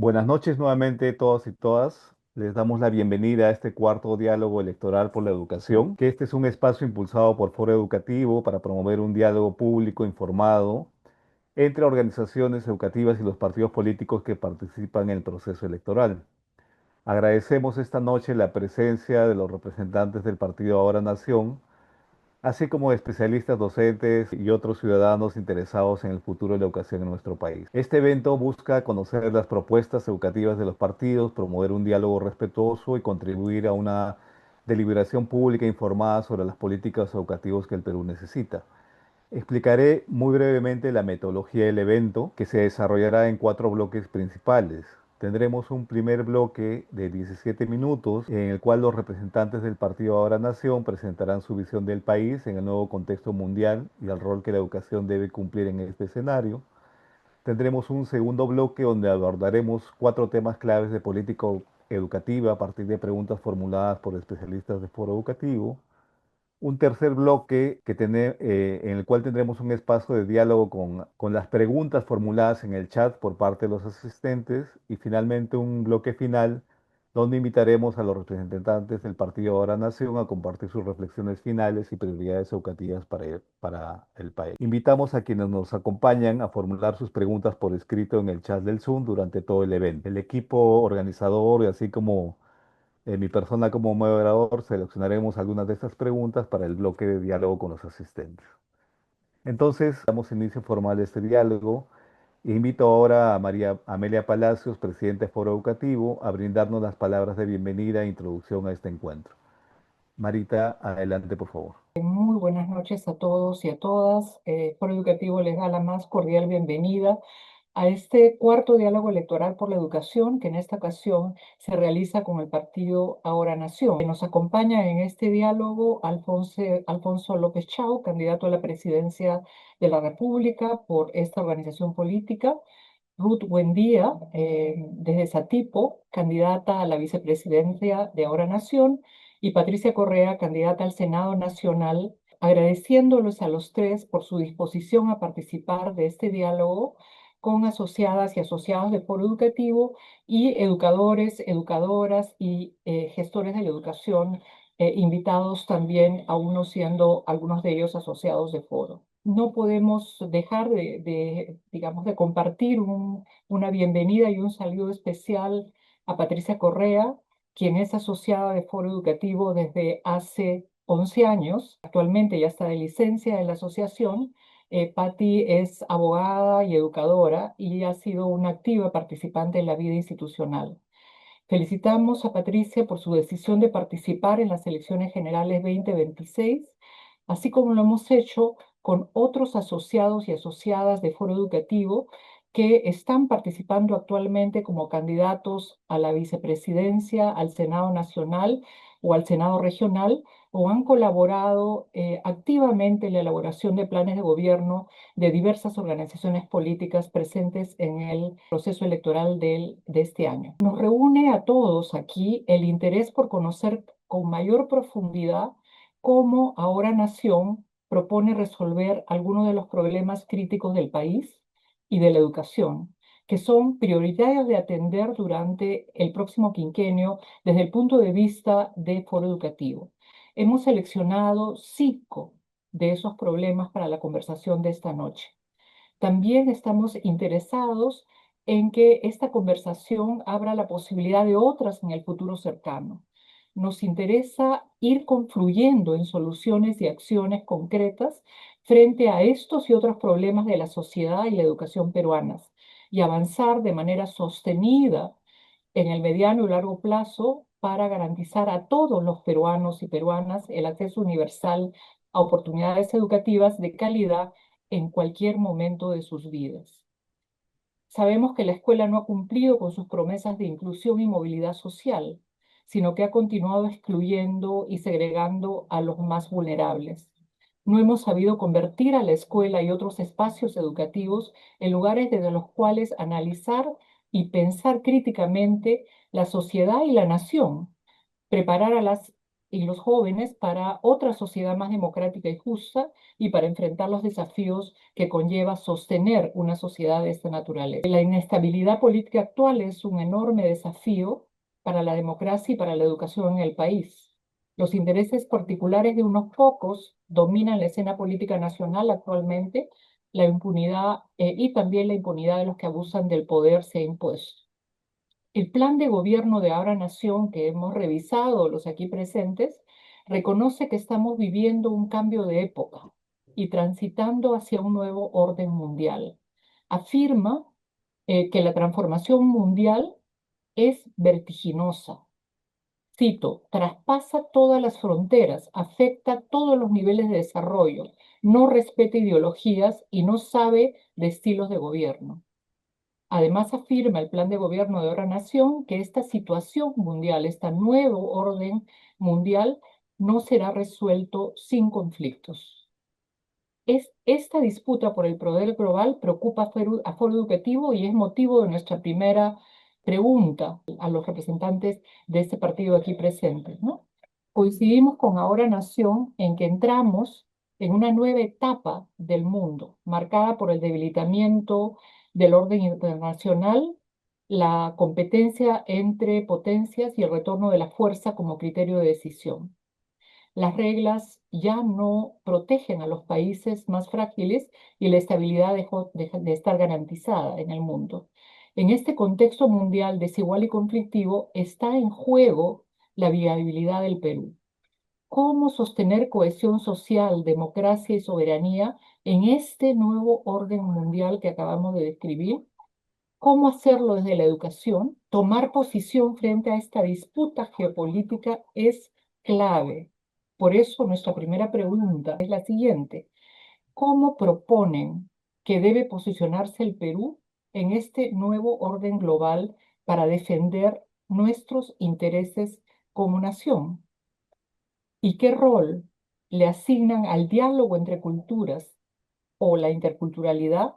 Buenas noches nuevamente todos y todas. Les damos la bienvenida a este cuarto diálogo electoral por la educación, que este es un espacio impulsado por Foro Educativo para promover un diálogo público informado entre organizaciones educativas y los partidos políticos que participan en el proceso electoral. Agradecemos esta noche la presencia de los representantes del partido Ahora Nación, así como de especialistas docentes y otros ciudadanos interesados en el futuro de la educación en nuestro país. Este evento busca conocer las propuestas educativas de los partidos, promover un diálogo respetuoso y contribuir a una deliberación pública informada sobre las políticas educativas que el Perú necesita. Explicaré muy brevemente la metodología del evento, que se desarrollará en cuatro bloques principales. Tendremos un primer bloque de 17 minutos en el cual los representantes del Partido Ahora Nación presentarán su visión del país en el nuevo contexto mundial y el rol que la educación debe cumplir en este escenario. Tendremos un segundo bloque donde abordaremos cuatro temas claves de política educativa a partir de preguntas formuladas por especialistas de Foro Educativo. Un tercer bloque en el cual tendremos un espacio de diálogo con las preguntas formuladas en el chat por parte de los asistentes y finalmente un bloque final donde invitaremos a los representantes del Partido Ahora Nación a compartir sus reflexiones finales y prioridades educativas para el país. Invitamos a quienes nos acompañan a formular sus preguntas por escrito en el chat del Zoom durante todo el evento. El equipo organizador y así como en mi persona como moderador seleccionaremos algunas de estas preguntas para el bloque de diálogo con los asistentes. Entonces, damos inicio formal a este diálogo e invito ahora a María Amelia Palacios, presidenta de Foro Educativo, a brindarnos las palabras de bienvenida e introducción a este encuentro. Marita, adelante, por favor. Muy buenas noches a todos y a todas. Foro Educativo les da la más cordial bienvenida a este cuarto diálogo electoral por la educación que en esta ocasión se realiza con el partido Ahora Nación. Nos acompaña en este diálogo Alfonso López Chau, candidato a la presidencia de la República por esta organización política. Ruth Buendía, desde Satipo, candidata a la vicepresidencia de Ahora Nación, y Patricia Correa, candidata al Senado Nacional, agradeciéndolos a los tres por su disposición a participar de este diálogo con asociadas y asociados de Foro Educativo y educadores, educadoras y gestores de la educación, invitados también, a uno siendo algunos de ellos asociados de Foro. No podemos dejar digamos, de compartir una bienvenida y un saludo especial a Patricia Correa, quien es asociada de Foro Educativo desde hace 11 años. Actualmente ya está de licencia en la asociación. Patti es abogada y educadora y ha sido una activa participante en la vida institucional. Felicitamos a Patricia por su decisión de participar en las elecciones generales 2026, así como lo hemos hecho con otros asociados y asociadas de Foro Educativo que están participando actualmente como candidatos a la vicepresidencia, al Senado Nacional o al Senado Regional, o han colaborado activamente en la elaboración de planes de gobierno de diversas organizaciones políticas presentes en el proceso electoral de este año. Nos reúne a todos aquí el interés por conocer con mayor profundidad cómo Ahora Nación propone resolver algunos de los problemas críticos del país y de la educación, que son prioritarios de atender durante el próximo quinquenio desde el punto de vista de Foro Educativo. Hemos seleccionado 5 de esos problemas para la conversación de esta noche. También estamos interesados en que esta conversación abra la posibilidad de otras en el futuro cercano. Nos interesa ir confluyendo en soluciones y acciones concretas frente a estos y otros problemas de la sociedad y la educación peruanas, y avanzar de manera sostenida en el mediano y largo plazo para garantizar a todos los peruanos y peruanas el acceso universal a oportunidades educativas de calidad en cualquier momento de sus vidas. Sabemos que la escuela no ha cumplido con sus promesas de inclusión y movilidad social, sino que ha continuado excluyendo y segregando a los más vulnerables. No hemos sabido convertir a la escuela y otros espacios educativos en lugares desde los cuales analizar y pensar críticamente la sociedad y la nación, preparar a las y los jóvenes para otra sociedad más democrática y justa y para enfrentar los desafíos que conlleva sostener una sociedad de esta naturaleza. La inestabilidad política actual es un enorme desafío para la democracia y para la educación en el país. Los intereses particulares de unos pocos dominan la escena política nacional actualmente, la impunidad y también la impunidad de los que abusan del poder se ha impuesto. El plan de gobierno de Ahora Nación que hemos revisado los aquí presentes reconoce que estamos viviendo un cambio de época y transitando hacia un nuevo orden mundial. Afirma que la transformación mundial es vertiginosa. Cito, traspasa todas las fronteras, afecta todos los niveles de desarrollo, no respeta ideologías y no sabe de estilos de gobierno. Además, afirma el plan de gobierno de Ahora Nación que esta situación mundial, este nuevo orden mundial, no será resuelto sin conflictos. Esta disputa por el poder global preocupa a Foro Educativo y es motivo de nuestra primera pregunta a los representantes de este partido aquí presentes, ¿no? Coincidimos con Ahora Nación en que entramos en una nueva etapa del mundo, marcada por el debilitamiento del orden internacional, la competencia entre potencias y el retorno de la fuerza como criterio de decisión. Las reglas ya no protegen a los países más frágiles y la estabilidad dejó de estar garantizada en el mundo. En este contexto mundial desigual y conflictivo está en juego la viabilidad del Perú. ¿Cómo sostener cohesión social, democracia y soberanía en este nuevo orden mundial que acabamos de describir? ¿Cómo hacerlo desde la educación? Tomar posición frente a esta disputa geopolítica es clave. Por eso nuestra primera pregunta es la siguiente. ¿Cómo proponen que debe posicionarse el Perú en este nuevo orden global para defender nuestros intereses como nación? ¿Y qué rol le asignan al diálogo entre culturas o la interculturalidad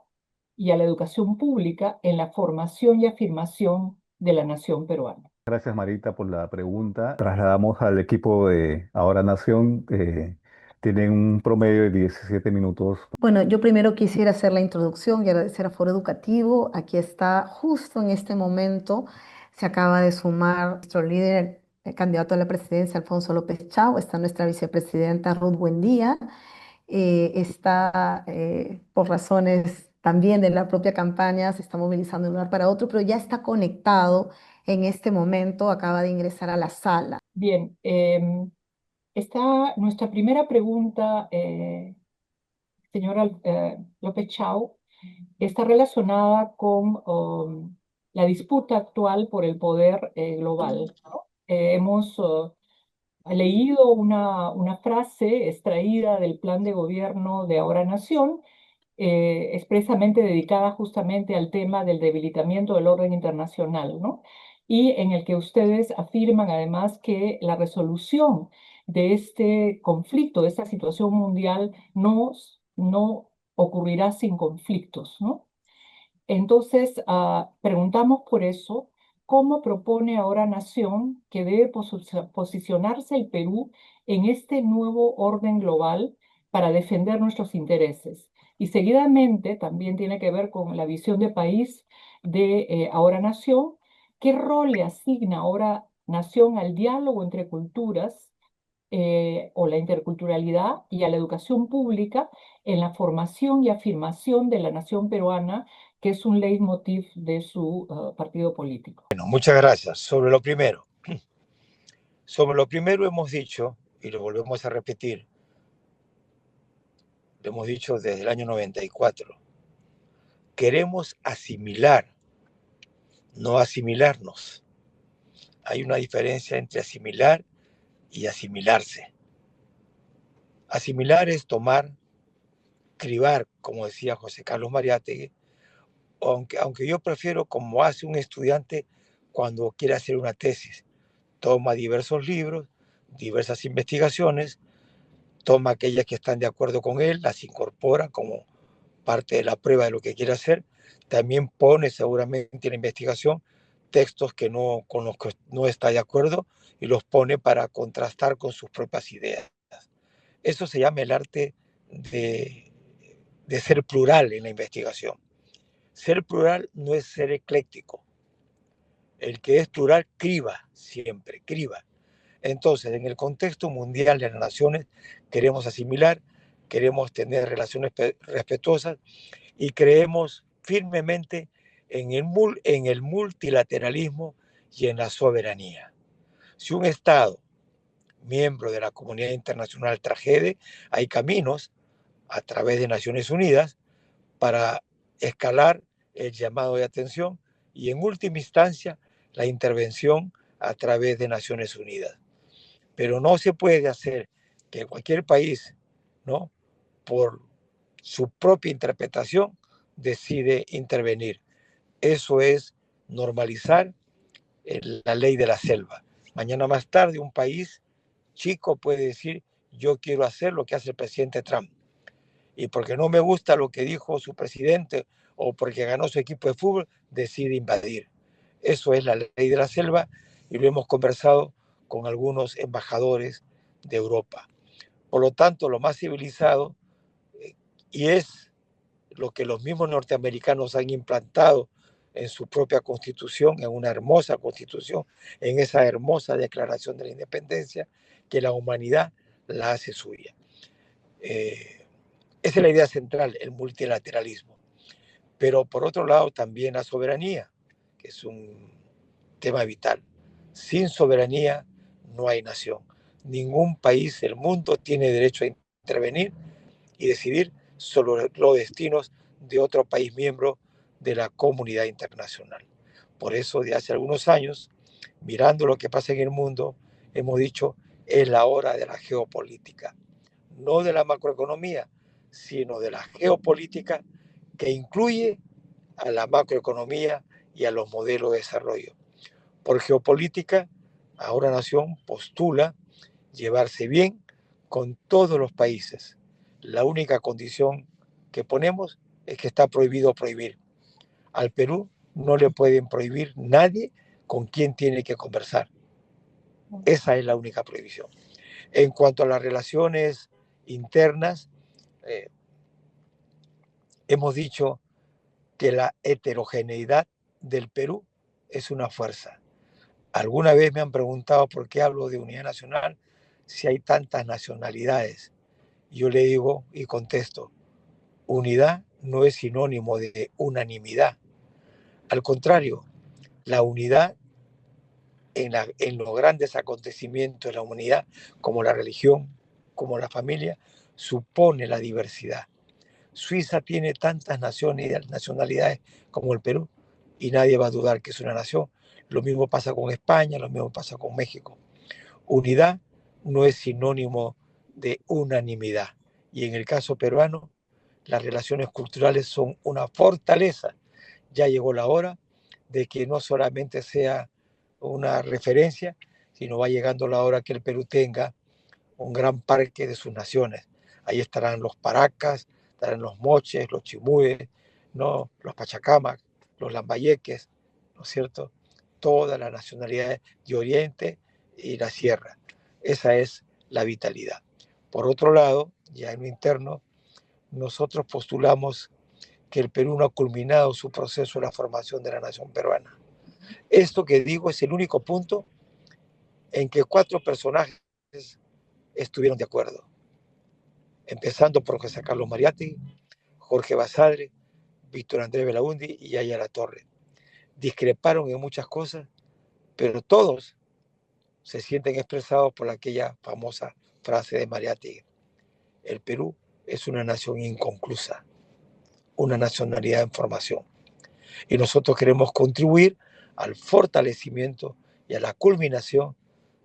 y a la educación pública en la formación y afirmación de la nación peruana? Gracias, Marita, por la pregunta. Trasladamos al equipo de Ahora Nación. Tienen un promedio de 17 minutos. Bueno, yo primero quisiera hacer la introducción y agradecer a Foro Educativo. Aquí está, justo en este momento, se acaba de sumar nuestro líder, el candidato a la presidencia, Alfonso López Chao. Está nuestra vicepresidenta Ruth Buendía. Está, por razones también de la propia campaña, se está movilizando de un lugar para otro, pero ya está conectado en este momento, acaba de ingresar a la sala. Bien, está nuestra primera pregunta, señora López Chao, está relacionada con la disputa actual por el poder global, ¿no? Hemos leído una frase extraída del plan de gobierno de Ahora Nación, expresamente dedicada justamente al tema del debilitamiento del orden internacional, ¿no? Y en el que ustedes afirman además que la resolución de este conflicto, de esta situación mundial, no ocurrirá sin conflictos, ¿no? Entonces, preguntamos por eso, ¿cómo propone ahora Nación que debe posicionarse el Perú en este nuevo orden global para defender nuestros intereses? Y seguidamente, también tiene que ver con la visión de país de ahora Nación, ¿qué rol le asigna ahora Nación al diálogo entre culturas o la interculturalidad y a la educación pública en la formación y afirmación de la nación peruana, que es un leitmotiv de su partido político? Bueno, muchas gracias. Sobre lo primero hemos dicho, y lo volvemos a repetir, lo hemos dicho desde el año 94, queremos asimilar, no asimilarnos. Hay una diferencia entre asimilar y asimilarse. Asimilar es tomar, cribar, como decía José Carlos Mariátegui, aunque yo prefiero como hace un estudiante cuando quiere hacer una tesis. Toma diversos libros, diversas investigaciones, toma aquellas que están de acuerdo con él, las incorpora como parte de la prueba de lo que quiere hacer, también pone seguramente en la investigación textos con los que no está de acuerdo y los pone para contrastar con sus propias ideas. Eso se llama el arte de ser plural en la investigación. Ser plural no es ser ecléctico. El que es plural criba siempre, criba. Entonces, en el contexto mundial de las naciones, queremos asimilar, queremos tener relaciones respetuosas y creemos firmemente en el multilateralismo y en la soberanía. Si un Estado, miembro de la comunidad internacional, tragede, hay caminos a través de Naciones Unidas para escalar el llamado de atención y en última instancia la intervención a través de Naciones Unidas. Pero no se puede hacer que cualquier país, ¿no?, por su propia interpretación, decide intervenir. Eso es normalizar la ley de la selva. Mañana más tarde un país chico puede decir, yo quiero hacer lo que hace el presidente Trump. Y porque no me gusta lo que dijo su presidente o porque ganó su equipo de fútbol, decide invadir. Eso es la ley de la selva y lo hemos conversado con algunos embajadores de Europa. Por lo tanto, lo más civilizado, y es lo que los mismos norteamericanos han implantado en su propia constitución, en una hermosa constitución, en esa hermosa declaración de la independencia, que la humanidad la hace suya. Esa es la idea central, el multilateralismo. Pero por otro lado también la soberanía, que es un tema vital. Sin soberanía no hay nación. Ningún país del mundo tiene derecho a intervenir y decidir sobre los destinos de otro país miembro de la comunidad internacional. Por eso, de hace algunos años, mirando lo que pasa en el mundo, hemos dicho, es la hora de la geopolítica, no de la macroeconomía, sino de la geopolítica que incluye a la macroeconomía y a los modelos de desarrollo. Por geopolítica, ahora Nación postula llevarse bien con todos los países. La única condición que ponemos es que está prohibido prohibir. Al Perú no le pueden prohibir nadie con quien tiene que conversar. Esa es la única prohibición. En cuanto a las relaciones internas, hemos dicho que la heterogeneidad del Perú es una fuerza. Alguna vez me han preguntado por qué hablo de unidad nacional si hay tantas nacionalidades. Yo le digo y contesto, unidad no es sinónimo de unanimidad. Al contrario, la unidad en los grandes acontecimientos de la humanidad, como la religión, como la familia, supone la diversidad. Suiza tiene tantas nacionalidades como el Perú y nadie va a dudar que es una nación. Lo mismo pasa con España, lo mismo pasa con México. Unidad no es sinónimo de unanimidad. Y en el caso peruano, las relaciones culturales son una fortaleza. Ya llegó la hora de que no solamente sea una referencia, sino va llegando la hora que el Perú tenga un gran parque de sus naciones. Ahí estarán los paracas, estarán los moches, los chimúes, ¿no?, los pachacamas, los lambayeques, ¿no es cierto? Todas las nacionalidades de Oriente y la Sierra. Esa es la vitalidad. Por otro lado, ya en lo interno, nosotros postulamos que el Perú no ha culminado su proceso de la formación de la nación peruana. Esto que digo es el único punto en que 4 personajes estuvieron de acuerdo, empezando por José Carlos Mariátegui, Jorge Basadre, Víctor Andrés Belaúnde y Yaya La Torre. Discreparon en muchas cosas, pero todos se sienten expresados por aquella famosa frase de Mariátegui: el Perú es una nación inconclusa, una nacionalidad en formación. Y nosotros queremos contribuir al fortalecimiento y a la culminación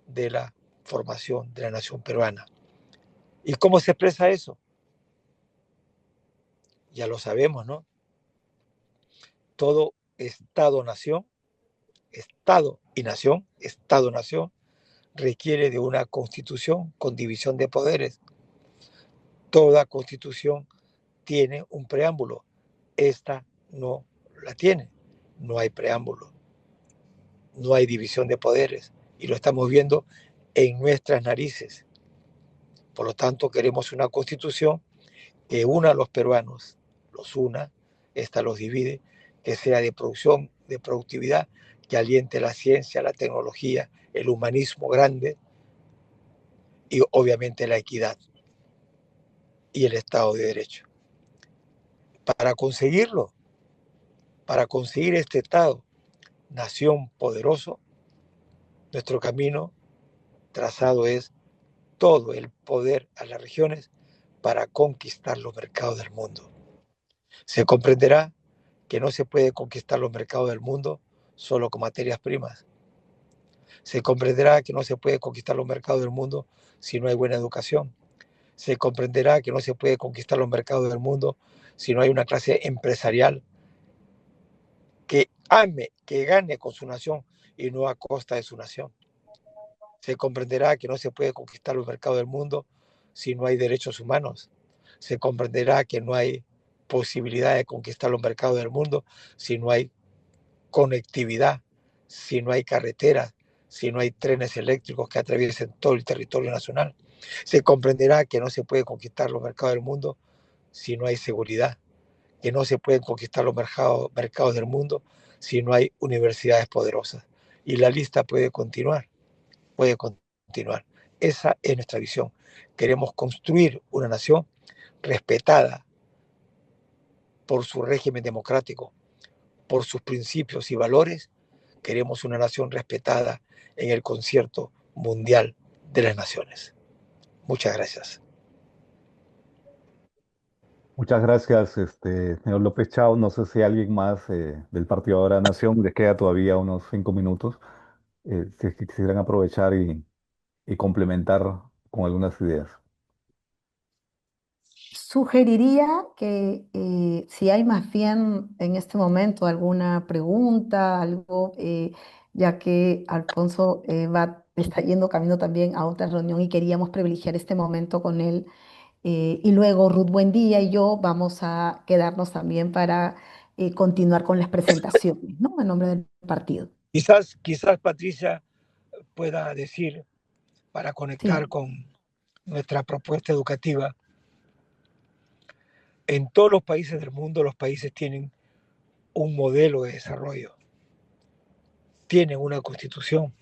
de la formación de la nación peruana. ¿Y cómo se expresa eso? Ya lo sabemos, ¿no? Todo Estado-nación, Estado y nación, Estado-nación, requiere de una constitución con división de poderes. Toda constitución tiene un preámbulo. Esta no la tiene. No hay preámbulo. no hay división de poderes y lo estamos viendo en nuestras narices. Por lo tanto, queremos una constitución que una a los peruanos, los una, esta los divide, que sea de producción, de productividad, que aliente la ciencia, la tecnología, el humanismo grande y obviamente la equidad y el Estado de Derecho. Para conseguirlo, para conseguir este Estado, nación poderoso, nuestro camino trazado es todo el poder a las regiones para conquistar los mercados del mundo. Se comprenderá que no se puede conquistar los mercados del mundo solo con materias primas. Se comprenderá que no se puede conquistar los mercados del mundo si no hay buena educación. Se comprenderá que no se puede conquistar los mercados del mundo si no hay una clase empresarial que ame, que gane con su nación y no a costa de su nación. Se comprenderá que no se puede conquistar los mercados del mundo si no hay derechos humanos. Se comprenderá que no hay posibilidad de conquistar los mercados del mundo si no hay conectividad, si no hay carreteras, si no hay trenes eléctricos que atraviesen todo el territorio nacional. Se comprenderá que no se puede conquistar los mercados del mundo si no hay seguridad, que no se pueden conquistar los mercados del mundo si no hay universidades poderosas. Y la lista puede continuar, puede continuar. Esa es nuestra visión. Queremos construir una nación respetada por su régimen democrático, por sus principios y valores. Queremos una nación respetada en el concierto mundial de las naciones. Muchas gracias. Muchas gracias, señor López Chao. No sé si alguien más del Partido Ahora Nación, les queda todavía unos 5 minutos, si es que quisieran aprovechar y complementar con algunas ideas. Sugeriría que si hay más bien en este momento alguna pregunta, algo, ya que Alfonso está yendo camino también a otra reunión y queríamos privilegiar este momento con él. Y luego Ruth Buendía y yo vamos a quedarnos también para continuar con las presentaciones, ¿no? En nombre del partido. Quizás Patricia pueda decir, para conectar Sí. con nuestra propuesta educativa, en todos los países del mundo los países tienen un modelo de desarrollo, tienen una constitución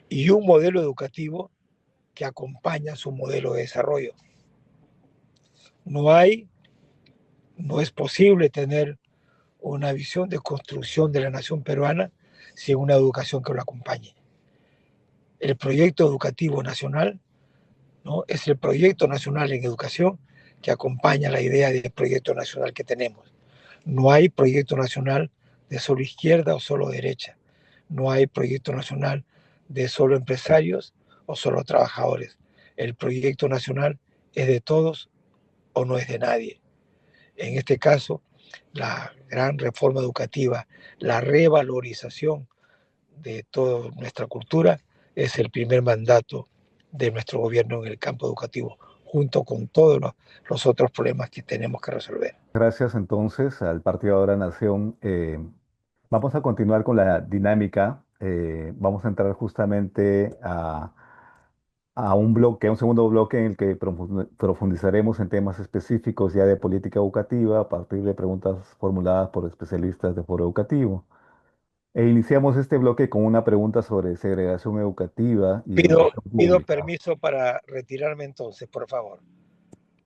y un modelo educativo que acompaña su modelo de desarrollo. No hay, no es posible tener una visión de construcción de la nación peruana sin una educación que lo acompañe. El proyecto educativo nacional, ¿no?, es el proyecto nacional en educación que acompaña la idea del proyecto nacional que tenemos. No hay proyecto nacional de solo izquierda o solo derecha. No hay proyecto nacional de solo empresarios o solo trabajadores. El proyecto nacional es de todos o no es de nadie. En este caso, la gran reforma educativa, la revalorización de toda nuestra cultura es el primer mandato de nuestro gobierno en el campo educativo, junto con todos los otros problemas que tenemos que resolver. Gracias entonces al Partido Ahora Nación. Vamos a continuar con la dinámica. Vamos a entrar justamente a un bloque, a un segundo bloque en el que profundizaremos en temas específicos ya de política educativa a partir de preguntas formuladas por especialistas de Foro Educativo. E iniciamos este bloque con una pregunta sobre segregación educativa y educación Pido pública. permiso para retirarme entonces, por favor.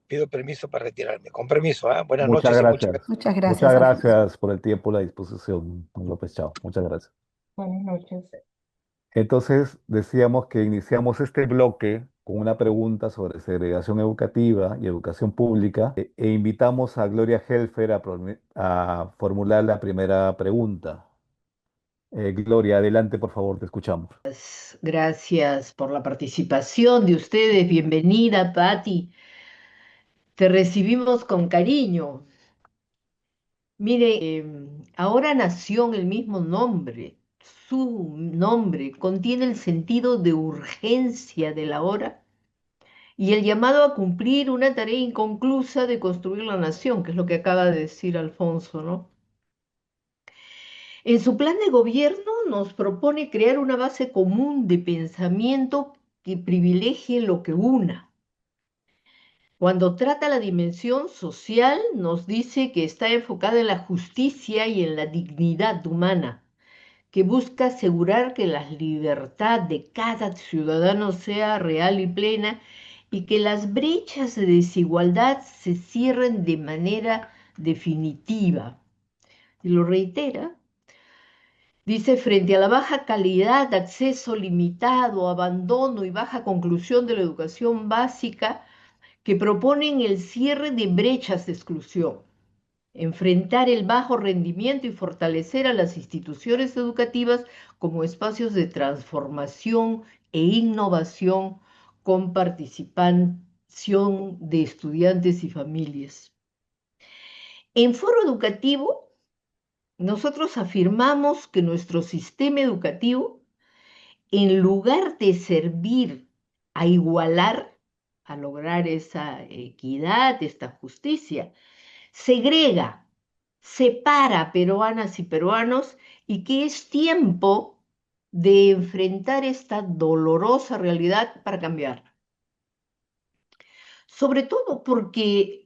Pido permiso para retirarme. Con permiso, ¿eh? Buenas Muchas noches y muchas gracias. gracias. Muchas Muchas gracias, Alfonso. gracias por el tiempo y la disposición, don López Chao. Muchas gracias. Buenas noches. Entonces, decíamos que iniciamos este bloque con una pregunta sobre segregación educativa y educación pública e invitamos a Gloria Helfer a formular la primera pregunta. Gloria, adelante, por favor, te escuchamos. Gracias por la participación de ustedes. Bienvenida, Patti. Te recibimos con cariño. Mire, ahora nació en el mismo nombre. Su nombre contiene el sentido de urgencia de la hora y el llamado a cumplir una tarea inconclusa de construir la nación, que es lo que acaba de decir Alfonso, ¿no? En su plan de gobierno nos propone crear una base común de pensamiento que privilegie lo que una. Cuando trata la dimensión social, nos dice que está enfocada en la justicia y en la dignidad humana, que busca asegurar que la libertad de cada ciudadano sea real y plena y que las brechas de desigualdad se cierren de manera definitiva. Y lo reitera. Dice, frente a la baja calidad, acceso limitado, abandono y baja conclusión de la educación básica, que proponen el cierre de brechas de exclusión, enfrentar el bajo rendimiento y fortalecer a las instituciones educativas como espacios de transformación e innovación con participación de estudiantes y familias. En Foro Educativo, nosotros afirmamos que nuestro sistema educativo, en lugar de servir a igualar, a lograr esa equidad, esta justicia, segrega, separa a peruanas y peruanos y que es tiempo de enfrentar esta dolorosa realidad para cambiar. Sobre todo porque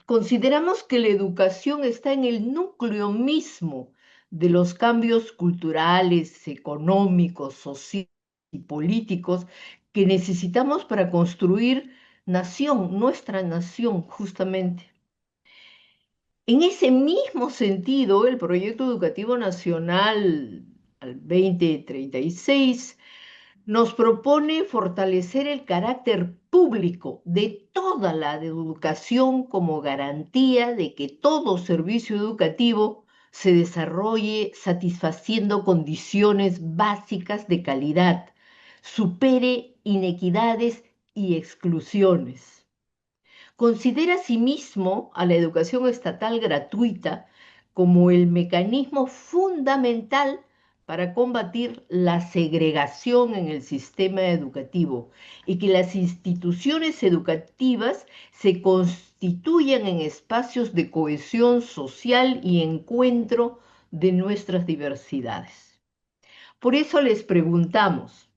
consideramos que la educación está en el núcleo mismo de los cambios culturales, económicos, sociales y políticos que necesitamos para construir nación, nuestra nación, justamente. En ese mismo sentido, el Proyecto Educativo Nacional al 2036 nos propone fortalecer el carácter público de toda la educación como garantía de que todo servicio educativo se desarrolle satisfaciendo condiciones básicas de calidad, supere inequidades y exclusiones. Considera asimismo a la educación estatal gratuita como el mecanismo fundamental para combatir la segregación en el sistema educativo y que las instituciones educativas se constituyan en espacios de cohesión social y encuentro de nuestras diversidades. Por eso les preguntamos,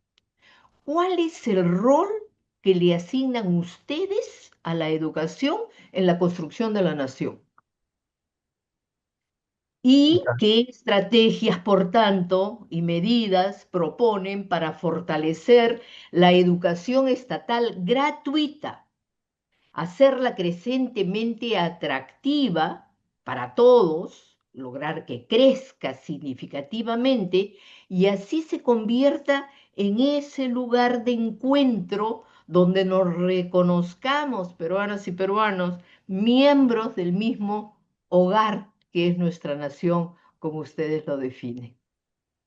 ¿cuál es el rol que le asignan ustedes a la educación en la construcción de la nación? ¿Y qué estrategias, por tanto, y medidas proponen para fortalecer la educación estatal gratuita, hacerla crecientemente atractiva para todos, lograr que crezca significativamente y así se convierta en ese lugar de encuentro donde nos reconozcamos, peruanas y peruanos, miembros del mismo hogar que es nuestra nación, como ustedes lo definen?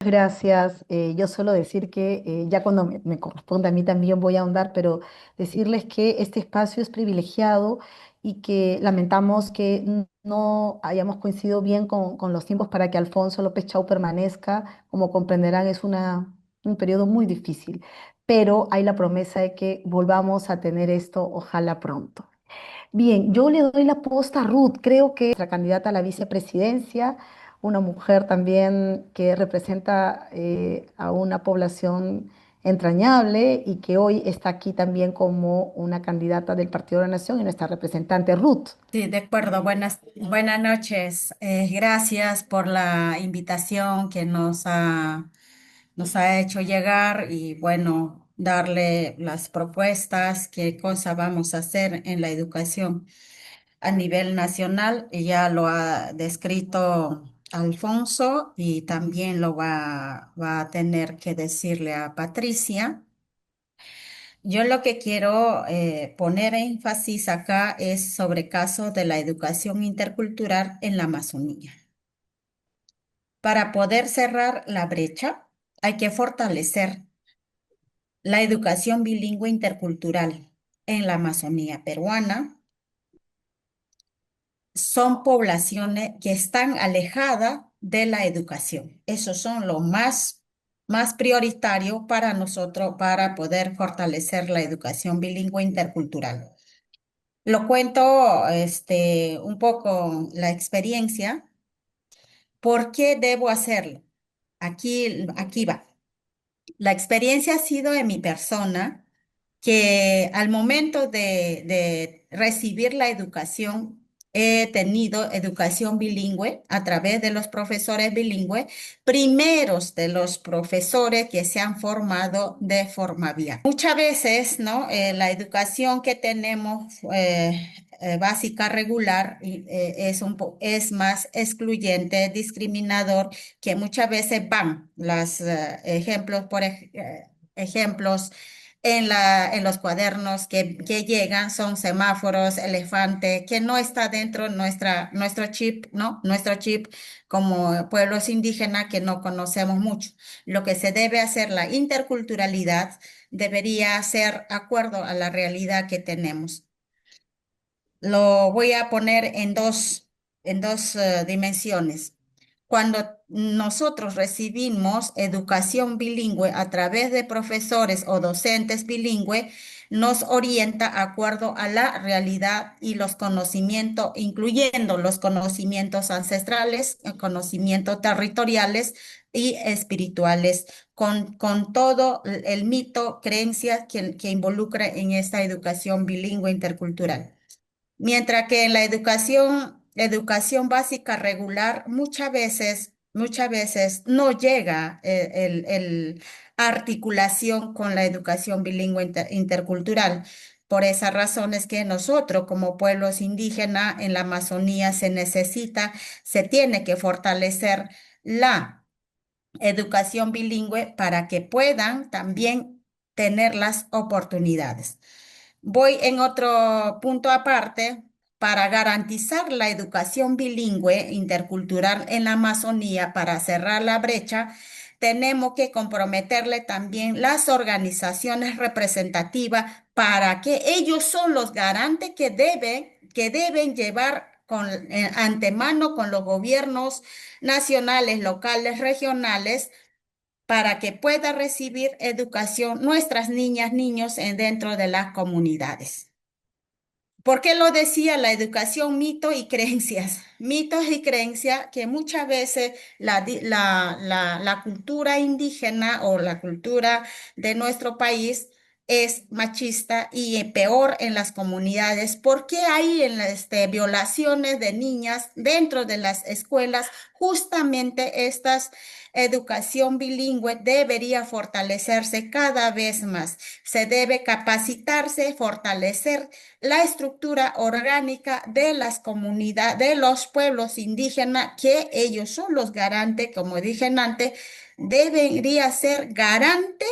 Gracias. Yo suelo decir que ya cuando me corresponde a mí también voy a ahondar, pero decirles que este espacio es privilegiado y que lamentamos que no hayamos coincidido bien con los tiempos para que Alfonso López Chau permanezca. Como comprenderán, es un periodo muy difícil, pero hay la promesa de que volvamos a tener esto, ojalá pronto. Bien, yo le doy la posta a Ruth, creo que es la candidata a la vicepresidencia, una mujer también que representa a una población entrañable y que hoy está aquí también como una candidata del Partido de la Nación y nuestra representante Ruth. Sí, de acuerdo. Buenas noches. Gracias por la invitación que nos ha hecho llegar y bueno, darle las propuestas, qué cosa vamos a hacer en la educación a nivel nacional. Y ya lo ha descrito Alfonso y también va a tener que decirle a Patricia. Yo lo que quiero poner énfasis acá es sobre caso de la educación intercultural en la Amazonía. Para poder cerrar la brecha, hay que fortalecer la educación bilingüe intercultural en la Amazonía peruana. Son poblaciones que están alejadas de la educación. Esos son los más prioritarios para nosotros para poder fortalecer la educación bilingüe intercultural. Lo cuento un poco la experiencia. ¿Por qué debo hacerlo? Aquí va. La experiencia ha sido en mi persona que al momento de recibir la educación, he tenido educación bilingüe a través de los profesores bilingües, primeros de los profesores que se han formado de forma vía. Muchas veces, ¿no? La educación que tenemos básica regular es más excluyente, discriminador, que muchas veces van los ejemplos, ejemplos en los cuadernos que llegan son semáforos, elefante, que no está dentro nuestro chip, ¿no? Nuestro chip como pueblos indígenas que no conocemos mucho. Lo que se debe hacer, la interculturalidad, debería ser acuerdo a la realidad que tenemos. Lo voy a poner en dos dimensiones. Cuando nosotros recibimos educación bilingüe a través de profesores o docentes bilingües, nos orienta de acuerdo a la realidad y los conocimientos, incluyendo los conocimientos ancestrales, conocimientos territoriales y espirituales, con todo el mito, creencia que involucra en esta educación bilingüe intercultural. Mientras que en la educación básica regular, muchas veces no llega el articulación con la educación bilingüe intercultural. Por esas razones que nosotros como pueblos indígenas en la Amazonía se tiene que fortalecer la educación bilingüe para que puedan también tener las oportunidades. Voy en otro punto aparte. Para garantizar la educación bilingüe intercultural en la Amazonía, para cerrar la brecha, tenemos que comprometerle también las organizaciones representativas para que ellos son los garantes que deben llevar antemano con los gobiernos nacionales, locales, regionales, para que pueda recibir educación nuestras niñas, niños dentro de las comunidades. ¿Por qué lo decía? La educación, mito y creencias. Mitos y creencias que muchas veces la cultura indígena o la cultura de nuestro país es machista y peor en las comunidades. ¿Por qué hay violaciones de niñas dentro de las escuelas? Justamente estas educación bilingüe debería fortalecerse cada vez más. Se debe capacitarse, fortalecer la estructura orgánica de las comunidades, de los pueblos indígenas, que ellos son los garantes, como dije antes, debería ser garante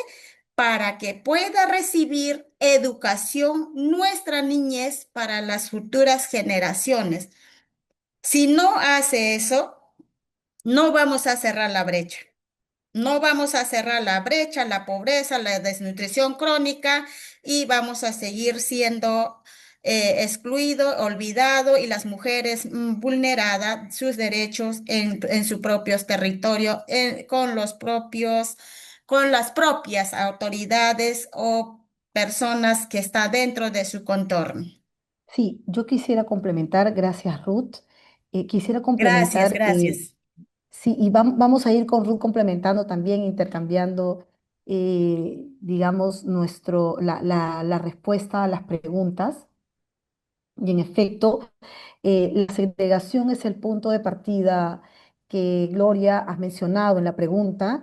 para que pueda recibir educación nuestra niñez para las futuras generaciones. Si no hace eso, no vamos a cerrar la brecha. No vamos a cerrar la brecha, la pobreza, la desnutrición crónica y vamos a seguir siendo excluidos, olvidados y las mujeres vulneradas sus derechos en sus propios territorios, con las propias autoridades o personas que están dentro de su contorno. Sí, yo quisiera complementar, gracias Ruth, quisiera Gracias, complementar, gracias. sí, y vamos a ir con Ruth complementando también, intercambiando, digamos, la respuesta a las preguntas. Y en efecto, la segregación es el punto de partida que Gloria has mencionado en la pregunta.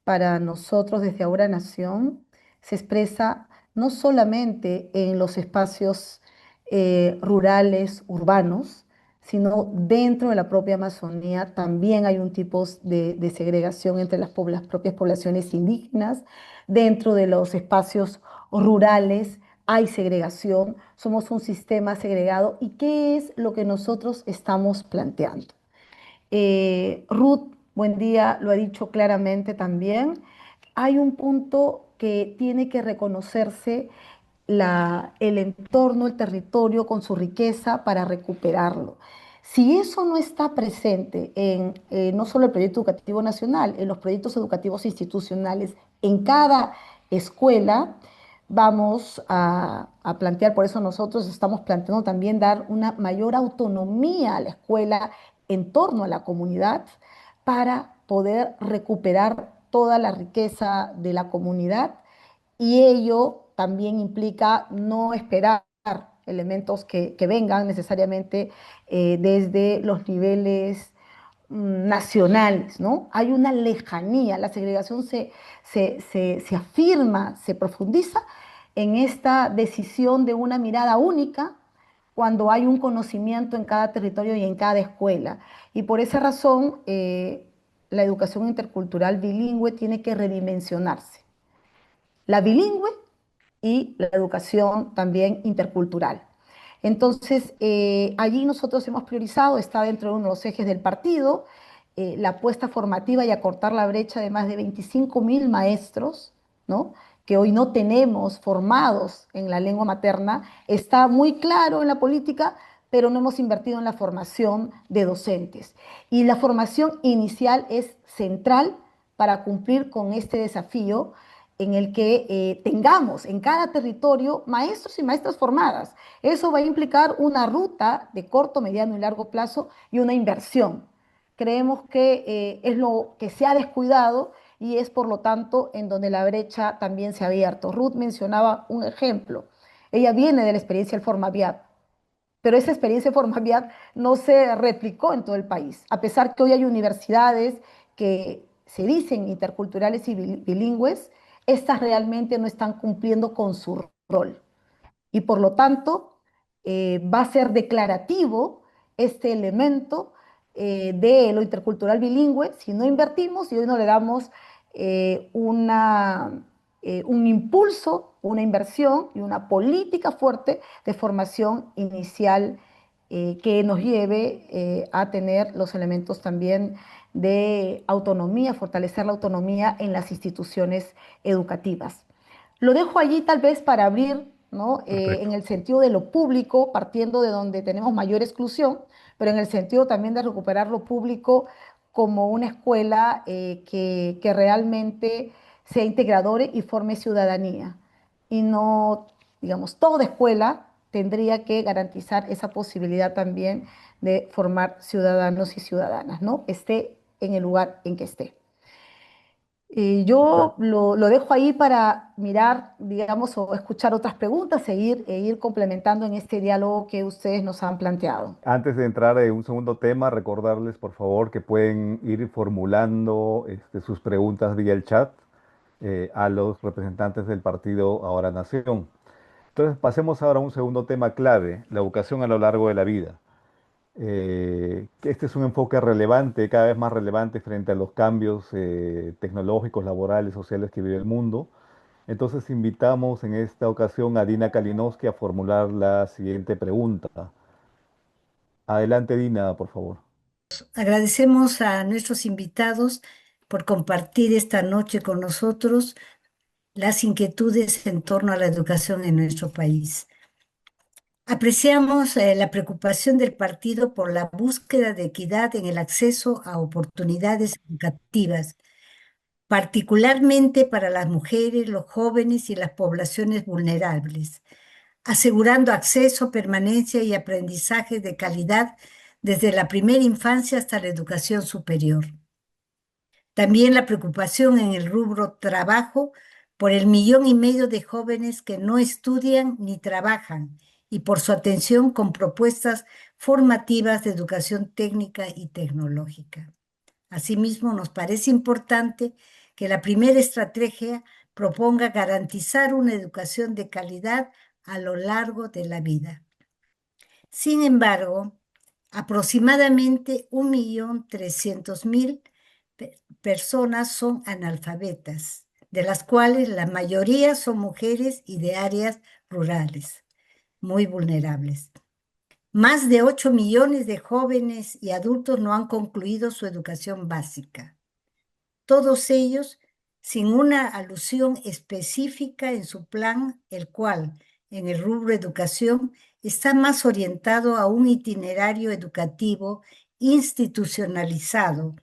Para nosotros desde Ahora Nación se expresa no solamente en los espacios rurales, urbanos, sino dentro de la propia Amazonía también hay un tipo de segregación entre las propias poblaciones indígenas. Dentro de los espacios rurales hay segregación, somos un sistema segregado. ¿Y qué es lo que nosotros estamos planteando? Ruth, buen día, lo ha dicho claramente también. Hay un punto que tiene que reconocerse el entorno, el territorio con su riqueza para recuperarlo. Si eso no está presente en no solo el proyecto educativo nacional, en los proyectos educativos institucionales, en cada escuela, vamos a plantear, por eso nosotros estamos planteando también dar una mayor autonomía a la escuela en torno a la comunidad, para poder recuperar toda la riqueza de la comunidad, y ello también implica no esperar elementos que vengan necesariamente desde los niveles nacionales, ¿no? Hay una lejanía, la segregación se afirma, se profundiza en esta decisión de una mirada única cuando hay un conocimiento en cada territorio y en cada escuela. Y por esa razón, la educación intercultural bilingüe tiene que redimensionarse. La bilingüe y la educación también intercultural. Entonces, allí nosotros hemos priorizado, está dentro de uno de los ejes del partido, la apuesta formativa y acortar la brecha de más de 25.000 maestros, ¿no?, que hoy no tenemos formados en la lengua materna. Está muy claro en la política, pero no hemos invertido en la formación de docentes. Y la formación inicial es central para cumplir con este desafío en el que tengamos en cada territorio maestros y maestras formadas. Eso va a implicar una ruta de corto, mediano y largo plazo y una inversión. Creemos que es lo que se ha descuidado y es por lo tanto en donde la brecha también se ha abierto. Ruth mencionaba un ejemplo. Ella viene de la experiencia del Formaviat, pero esa experiencia de Formaviat no se replicó en todo el país, a pesar que hoy hay universidades que se dicen interculturales y bilingües. Estas realmente no están cumpliendo con su rol. Y por lo tanto, va a ser declarativo este elemento de lo intercultural bilingüe si no invertimos y hoy no le damos un impulso, una inversión y una política fuerte de formación inicial que nos lleve a tener los elementos también de autonomía, fortalecer la autonomía en las instituciones educativas. Lo dejo allí tal vez para abrir, ¿no?, en el sentido de lo público, partiendo de donde tenemos mayor exclusión, pero en el sentido también de recuperar lo público como una escuela que realmente sea integradora y forme ciudadanía. Y no, digamos, toda escuela tendría que garantizar esa posibilidad también de formar ciudadanos y ciudadanas, ¿no?, esté en el lugar en que esté. Claro. Yo lo dejo ahí para mirar, digamos, o escuchar otras preguntas e ir complementando en este diálogo que ustedes nos han planteado. Antes de entrar en un segundo tema, recordarles por favor que pueden ir formulando sus preguntas vía el chat a los representantes del partido Ahora Nación. Entonces pasemos ahora a un segundo tema clave, la educación a lo largo de la vida. Que este es un enfoque relevante, cada vez más relevante frente a los cambios tecnológicos, laborales, sociales que vive el mundo. Entonces invitamos en esta ocasión a Dina Kalinowski a formular la siguiente pregunta. Adelante, Dina, por favor. Agradecemos a nuestros invitados por compartir esta noche con nosotros las inquietudes en torno a la educación en nuestro país. Apreciamos la preocupación del partido por la búsqueda de equidad en el acceso a oportunidades educativas, particularmente para las mujeres, los jóvenes y las poblaciones vulnerables, asegurando acceso, permanencia y aprendizaje de calidad desde la primera infancia hasta la educación superior. También la preocupación en el rubro trabajo por el 1,5 millones de jóvenes que no estudian ni trabajan y por su atención con propuestas formativas de educación técnica y tecnológica. Asimismo, nos parece importante que la primera estrategia proponga garantizar una educación de calidad a lo largo de la vida. Sin embargo, aproximadamente 1.300.000 personas son analfabetas, de las cuales la mayoría son mujeres y de áreas rurales, muy vulnerables. Más de 8 millones de jóvenes y adultos no han concluido su educación básica. Todos ellos sin una alusión específica en su plan, el cual, en el rubro educación, está más orientado a un itinerario educativo institucionalizado,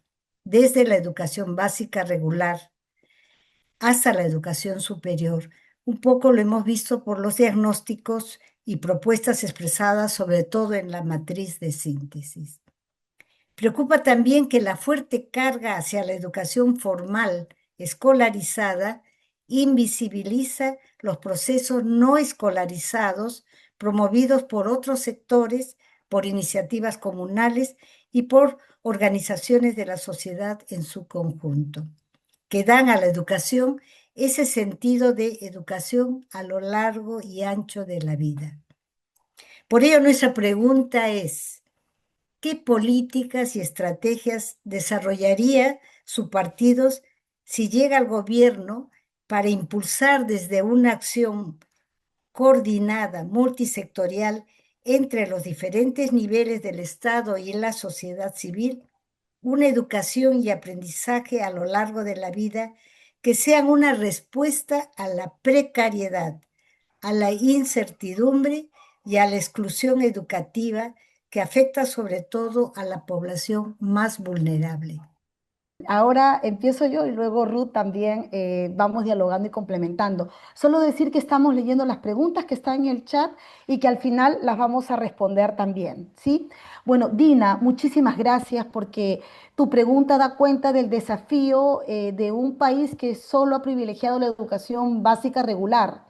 desde la educación básica regular hasta la educación superior. Un poco lo hemos visto por los diagnósticos y propuestas expresadas, sobre todo en la matriz de síntesis. Preocupa también que la fuerte carga hacia la educación formal escolarizada invisibiliza los procesos no escolarizados promovidos por otros sectores, por iniciativas comunales y por organizaciones de la sociedad en su conjunto, que dan a la educación ese sentido de educación a lo largo y ancho de la vida. Por ello, nuestra pregunta es: ¿qué políticas y estrategias desarrollaría su partido si llega al gobierno para impulsar desde una acción coordinada, multisectorial, entre los diferentes niveles del Estado y la sociedad civil, una educación y aprendizaje a lo largo de la vida que sean una respuesta a la precariedad, a la incertidumbre y a la exclusión educativa que afecta sobre todo a la población más vulnerable? Ahora empiezo yo y luego Ruth también vamos dialogando y complementando. Solo decir que estamos leyendo las preguntas que están en el chat y que al final las vamos a responder también, ¿sí? Bueno, Dina, muchísimas gracias porque tu pregunta da cuenta del desafío de un país que solo ha privilegiado la educación básica regular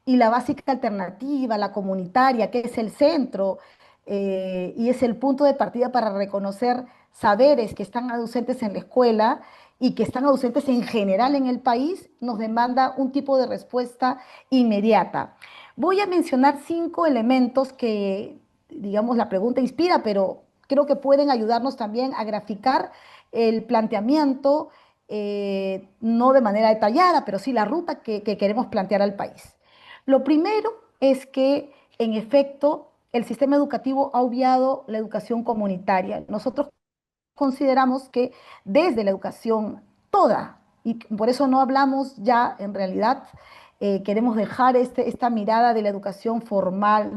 y la básica alternativa, la comunitaria, que es el centro y es el punto de partida para reconocer saberes que están ausentes en la escuela y que están ausentes en general en el país, nos demanda un tipo de respuesta inmediata. Voy a mencionar 5 elementos que, digamos, la pregunta inspira, pero creo que pueden ayudarnos también a graficar el planteamiento, no de manera detallada, pero sí la ruta que queremos plantear al país. Lo primero es que, en efecto, el sistema educativo ha obviado la educación comunitaria. Nosotros consideramos que desde la educación toda, y por eso no hablamos ya en realidad, queremos dejar esta mirada de la educación formal,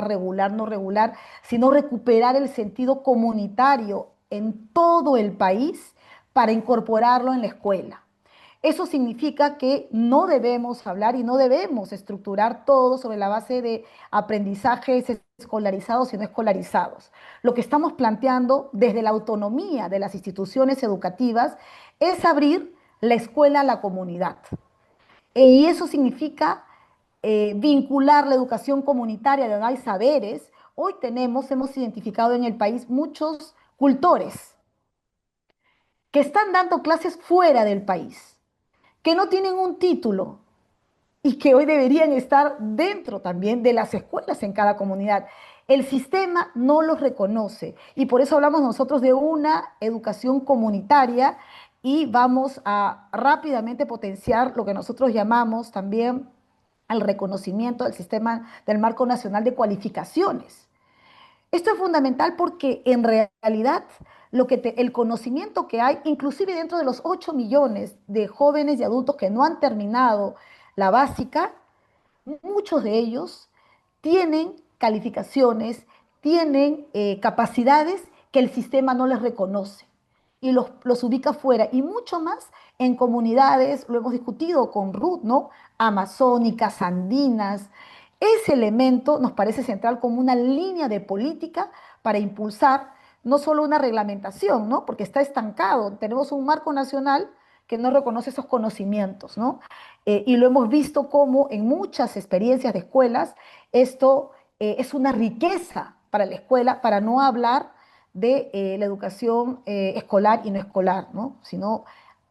regular, no regular, sino recuperar el sentido comunitario en todo el país para incorporarlo en la escuela. Eso significa que no debemos hablar y no debemos estructurar todo sobre la base de aprendizajes escolarizados y no escolarizados. Lo que estamos planteando desde la autonomía de las instituciones educativas es abrir la escuela a la comunidad. Y eso significa vincular la educación comunitaria donde hay saberes. Hoy hemos identificado en el país muchos cultores que están dando clases fuera del país, que no tienen un título y que hoy deberían estar dentro también de las escuelas en cada comunidad. El sistema no los reconoce y por eso hablamos nosotros de una educación comunitaria y vamos a rápidamente potenciar lo que nosotros llamamos también el reconocimiento del sistema del Marco Nacional de Cualificaciones. Esto es fundamental porque en realidad el conocimiento que hay, inclusive dentro de los 8 millones de jóvenes y adultos que no han terminado la básica, muchos de ellos tienen calificaciones, tienen capacidades que el sistema no les reconoce y los ubica fuera, y mucho más en comunidades, lo hemos discutido con Ruth, ¿no? Amazónicas, andinas. Ese elemento nos parece central como una línea de política para impulsar no solo una reglamentación, ¿no? Porque está estancado, tenemos un marco nacional que no reconoce esos conocimientos, ¿no? Y lo hemos visto como en muchas experiencias de escuelas, esto es una riqueza para la escuela, para no hablar de la educación escolar y no escolar, ¿no? Sino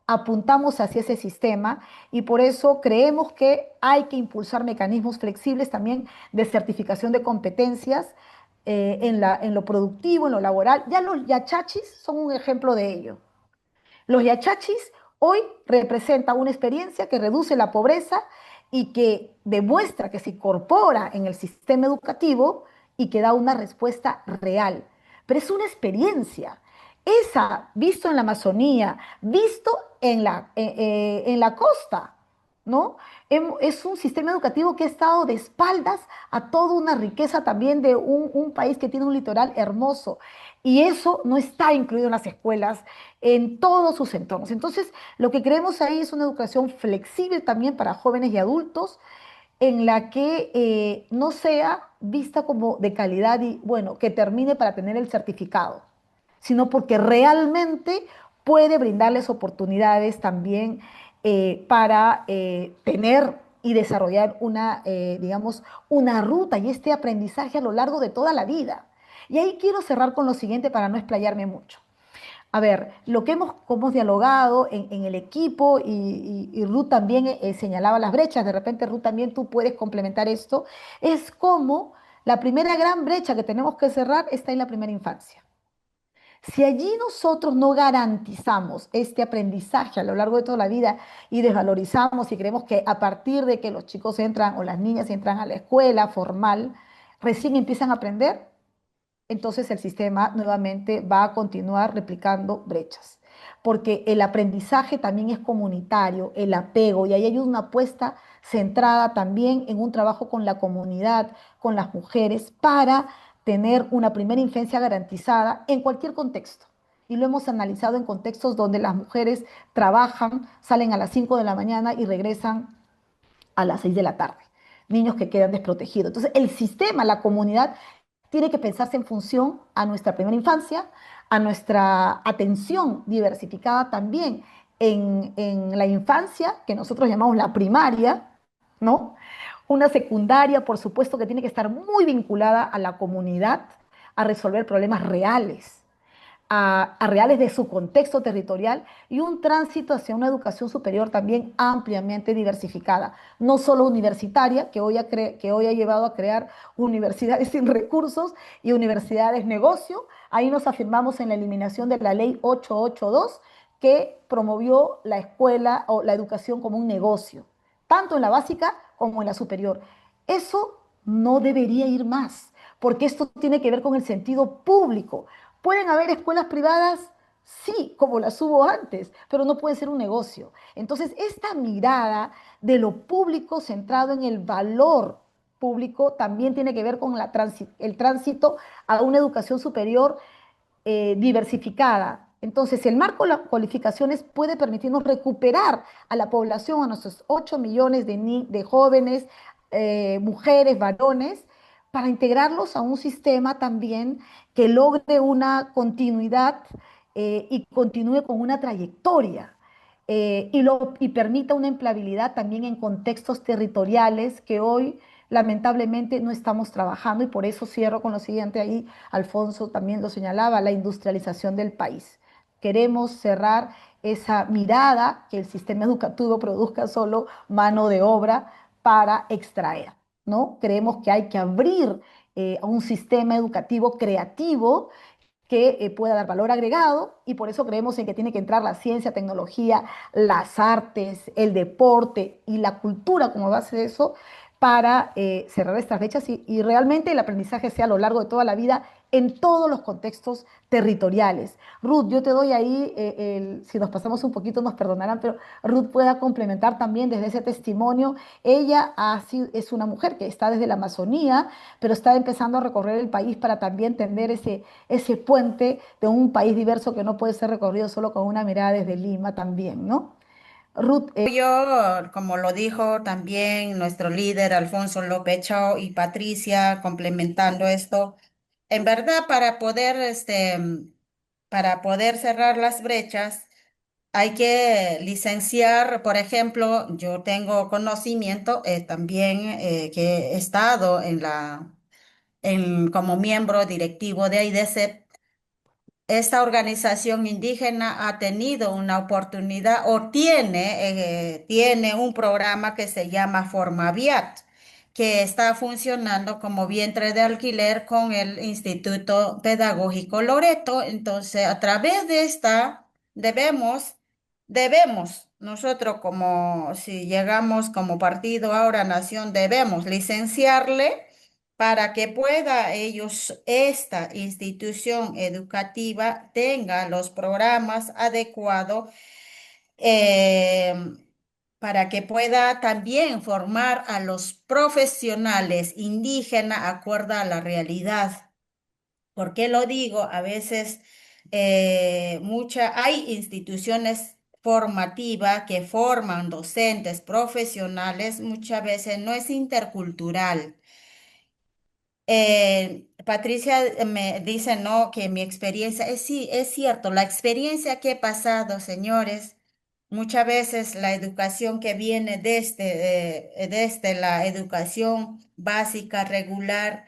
apuntamos hacia ese sistema y por eso creemos que hay que impulsar mecanismos flexibles también de certificación de competencias en lo productivo, en lo laboral. Ya los yachachis son un ejemplo de ello. Los yachachis hoy representan una experiencia que reduce la pobreza y que demuestra que se incorpora en el sistema educativo y que da una respuesta real. Pero es una experiencia. Esa, visto en la Amazonía, visto en la costa, ¿no? Es un sistema educativo que ha estado de espaldas a toda una riqueza también de un país que tiene un litoral hermoso. Y eso no está incluido en las escuelas, en todos sus entornos. Entonces, lo que queremos ahí es una educación flexible también para jóvenes y adultos, en la que no sea vista como de calidad y, bueno, que termine para tener el certificado, sino porque realmente puede brindarles oportunidades también para tener y desarrollar digamos, una ruta y este aprendizaje a lo largo de toda la vida. Y ahí quiero cerrar con lo siguiente para no explayarme mucho. A ver, lo que hemos dialogado en el equipo y Ruth también señalaba las brechas, de repente Ruth también tú puedes complementar esto, es como la primera gran brecha que tenemos que cerrar está en la primera infancia. Si allí nosotros no garantizamos este aprendizaje a lo largo de toda la vida y desvalorizamos y creemos que a partir de que los chicos entran o las niñas entran a la escuela formal, recién empiezan a aprender, entonces el sistema nuevamente va a continuar replicando brechas. Porque el aprendizaje también es comunitario, el apego, y ahí hay una apuesta centrada también en un trabajo con la comunidad, con las mujeres, para tener una primera infancia garantizada en cualquier contexto. Y lo hemos analizado en contextos donde las mujeres trabajan, salen a las 5 de la mañana y regresan a las 6 de la tarde. Niños que quedan desprotegidos. Entonces, el sistema, la comunidad, tiene que pensarse en función a nuestra primera infancia, a nuestra atención diversificada también en la infancia, que nosotros llamamos la primaria, ¿no? Una secundaria, por supuesto, que tiene que estar muy vinculada a la comunidad, a resolver problemas reales, a reales de su contexto territorial y un tránsito hacia una educación superior también ampliamente diversificada, no solo universitaria, que hoy ha llevado a crear universidades sin recursos y universidades negocio. Ahí nos afirmamos en la eliminación de la ley 882 que promovió la escuela o la educación como un negocio, tanto en la básica como en la superior. Eso no debería ir más, porque esto tiene que ver con el sentido público. ¿Pueden haber escuelas privadas? Sí, como las hubo antes, pero no puede ser un negocio. Entonces, esta mirada de lo público centrado en el valor público también tiene que ver con el tránsito a una educación superior diversificada. Entonces, el marco de las cualificaciones puede permitirnos recuperar a la población, a nuestros 8 millones de jóvenes, mujeres, varones, para integrarlos a un sistema también que logre una continuidad y continúe con una trayectoria. Y permita una empleabilidad también en contextos territoriales que hoy lamentablemente no estamos trabajando y por eso cierro con lo siguiente ahí, Alfonso también lo señalaba, la industrialización del país. Queremos cerrar esa mirada que el sistema educativo produzca solo mano de obra para extraer, ¿no? Creemos que hay que abrir a un sistema educativo creativo que pueda dar valor agregado y por eso creemos en que tiene que entrar la ciencia, tecnología, las artes, el deporte y la cultura como base de eso para cerrar estas brechas y realmente el aprendizaje sea a lo largo de toda la vida en todos los contextos territoriales. Ruth, yo te doy ahí, si nos pasamos un poquito nos perdonarán, pero Ruth pueda complementar también desde ese testimonio. Ella es una mujer que está desde la Amazonía, pero está empezando a recorrer el país para también tender ese puente de un país diverso que no puede ser recorrido solo con una mirada desde Lima también, ¿no? Ruth, Yo, como lo dijo también nuestro líder Alfonso López Chao y Patricia, complementando esto, en verdad para poder cerrar las brechas, hay que licenciar, por ejemplo, yo tengo conocimiento también que he estado como miembro directivo de AIDESEP. Esta organización indígena ha tenido una oportunidad o tiene un programa que se llama Formaviat, que está funcionando como vientre de alquiler con el Instituto Pedagógico Loreto. Entonces, a través de esta, debemos, nosotros como si llegamos como partido ahora nación, debemos licenciarle para que pueda ellos, esta institución educativa, tenga los programas adecuados eh, para que pueda también formar a los profesionales indígenas acuerdo a la realidad. ¿Por qué lo digo? A veces hay instituciones formativas que forman docentes profesionales, muchas veces no es intercultural. Patricia me dice, no, que mi experiencia, sí, es cierto, la experiencia que he pasado, señores, muchas veces la educación que viene desde la educación básica, regular,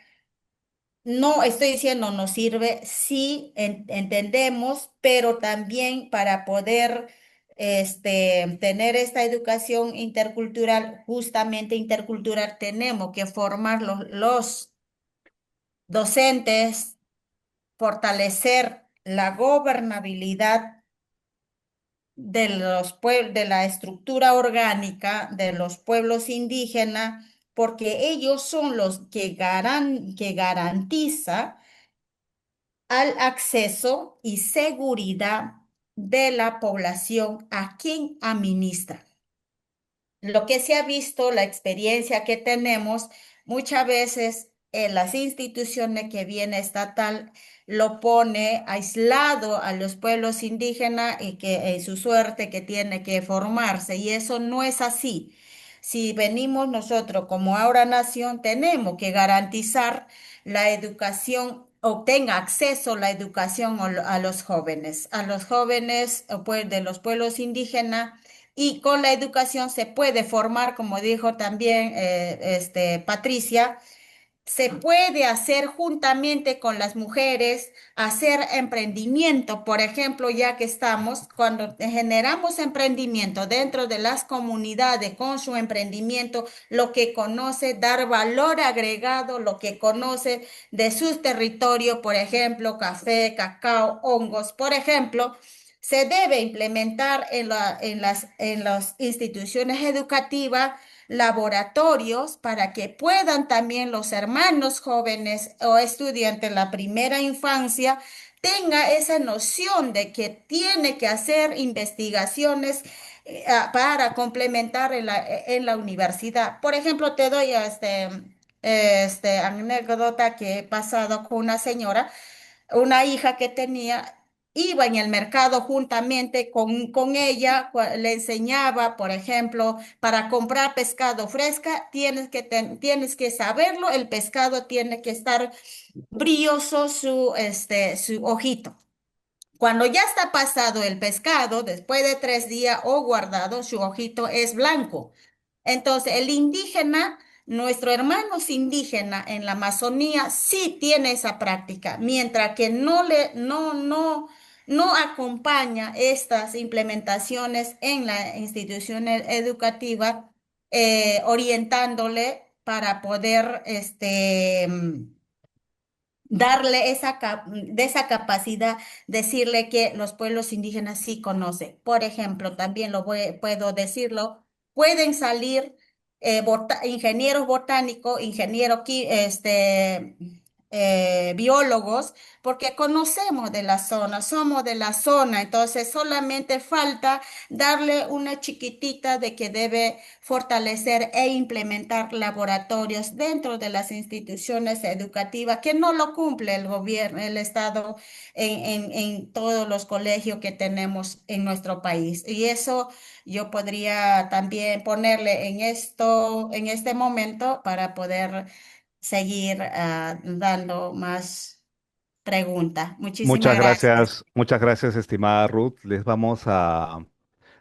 no estoy diciendo no sirve, sí entendemos, pero también para poder tener esta educación intercultural, justamente intercultural, tenemos que formar los docentes, fortalecer la gobernabilidad de la estructura orgánica de los pueblos indígenas, porque ellos son los que garantiza al acceso y seguridad de la población a quien administra. Lo que se ha visto, la experiencia que tenemos, muchas veces en las instituciones que viene estatal lo pone aislado a los pueblos indígenas y que su suerte que tiene que formarse, y eso no es así. Si venimos nosotros como ahora nación, tenemos que garantizar la educación, obtenga acceso a la educación a los jóvenes pues, de los pueblos indígenas, y con la educación se puede formar, como dijo también Patricia, se puede hacer juntamente con las mujeres, hacer emprendimiento, por ejemplo, ya que estamos, cuando generamos emprendimiento dentro de las comunidades con su emprendimiento, lo que conoce, dar valor agregado, lo que conoce de sus territorios, por ejemplo, café, cacao, hongos, por ejemplo. Se debe implementar en las instituciones educativas laboratorios para que puedan también los hermanos jóvenes o estudiantes de la primera infancia tenga esa noción de que tiene que hacer investigaciones para complementar en la universidad. Por ejemplo, te doy anécdota que he pasado con una señora, una hija que tenía, iba en el mercado juntamente con ella, le enseñaba, por ejemplo, para comprar pescado fresca, tienes que saberlo, el pescado tiene que estar brilloso su ojito. Cuando ya está pasado el pescado, después de 3 días o guardado, su ojito es blanco. Entonces, el indígena, nuestros hermanos indígenas en la Amazonía sí tiene esa práctica, mientras que no acompaña estas implementaciones en la institución educativa, orientándole para poder darle de esa capacidad, decirle que los pueblos indígenas sí conocen. Por ejemplo, también puedo decirlo, pueden salir ingenieros botánicos, biólogos, porque conocemos de la zona, somos de la zona, entonces solamente falta darle una chiquitita de que debe fortalecer e implementar laboratorios dentro de las instituciones educativas, que no lo cumple el gobierno, el Estado en todos los colegios que tenemos en nuestro país. Y eso yo podría también ponerle en este momento para poder seguir dando más preguntas. Muchísimas gracias. Muchas gracias, estimada Ruth.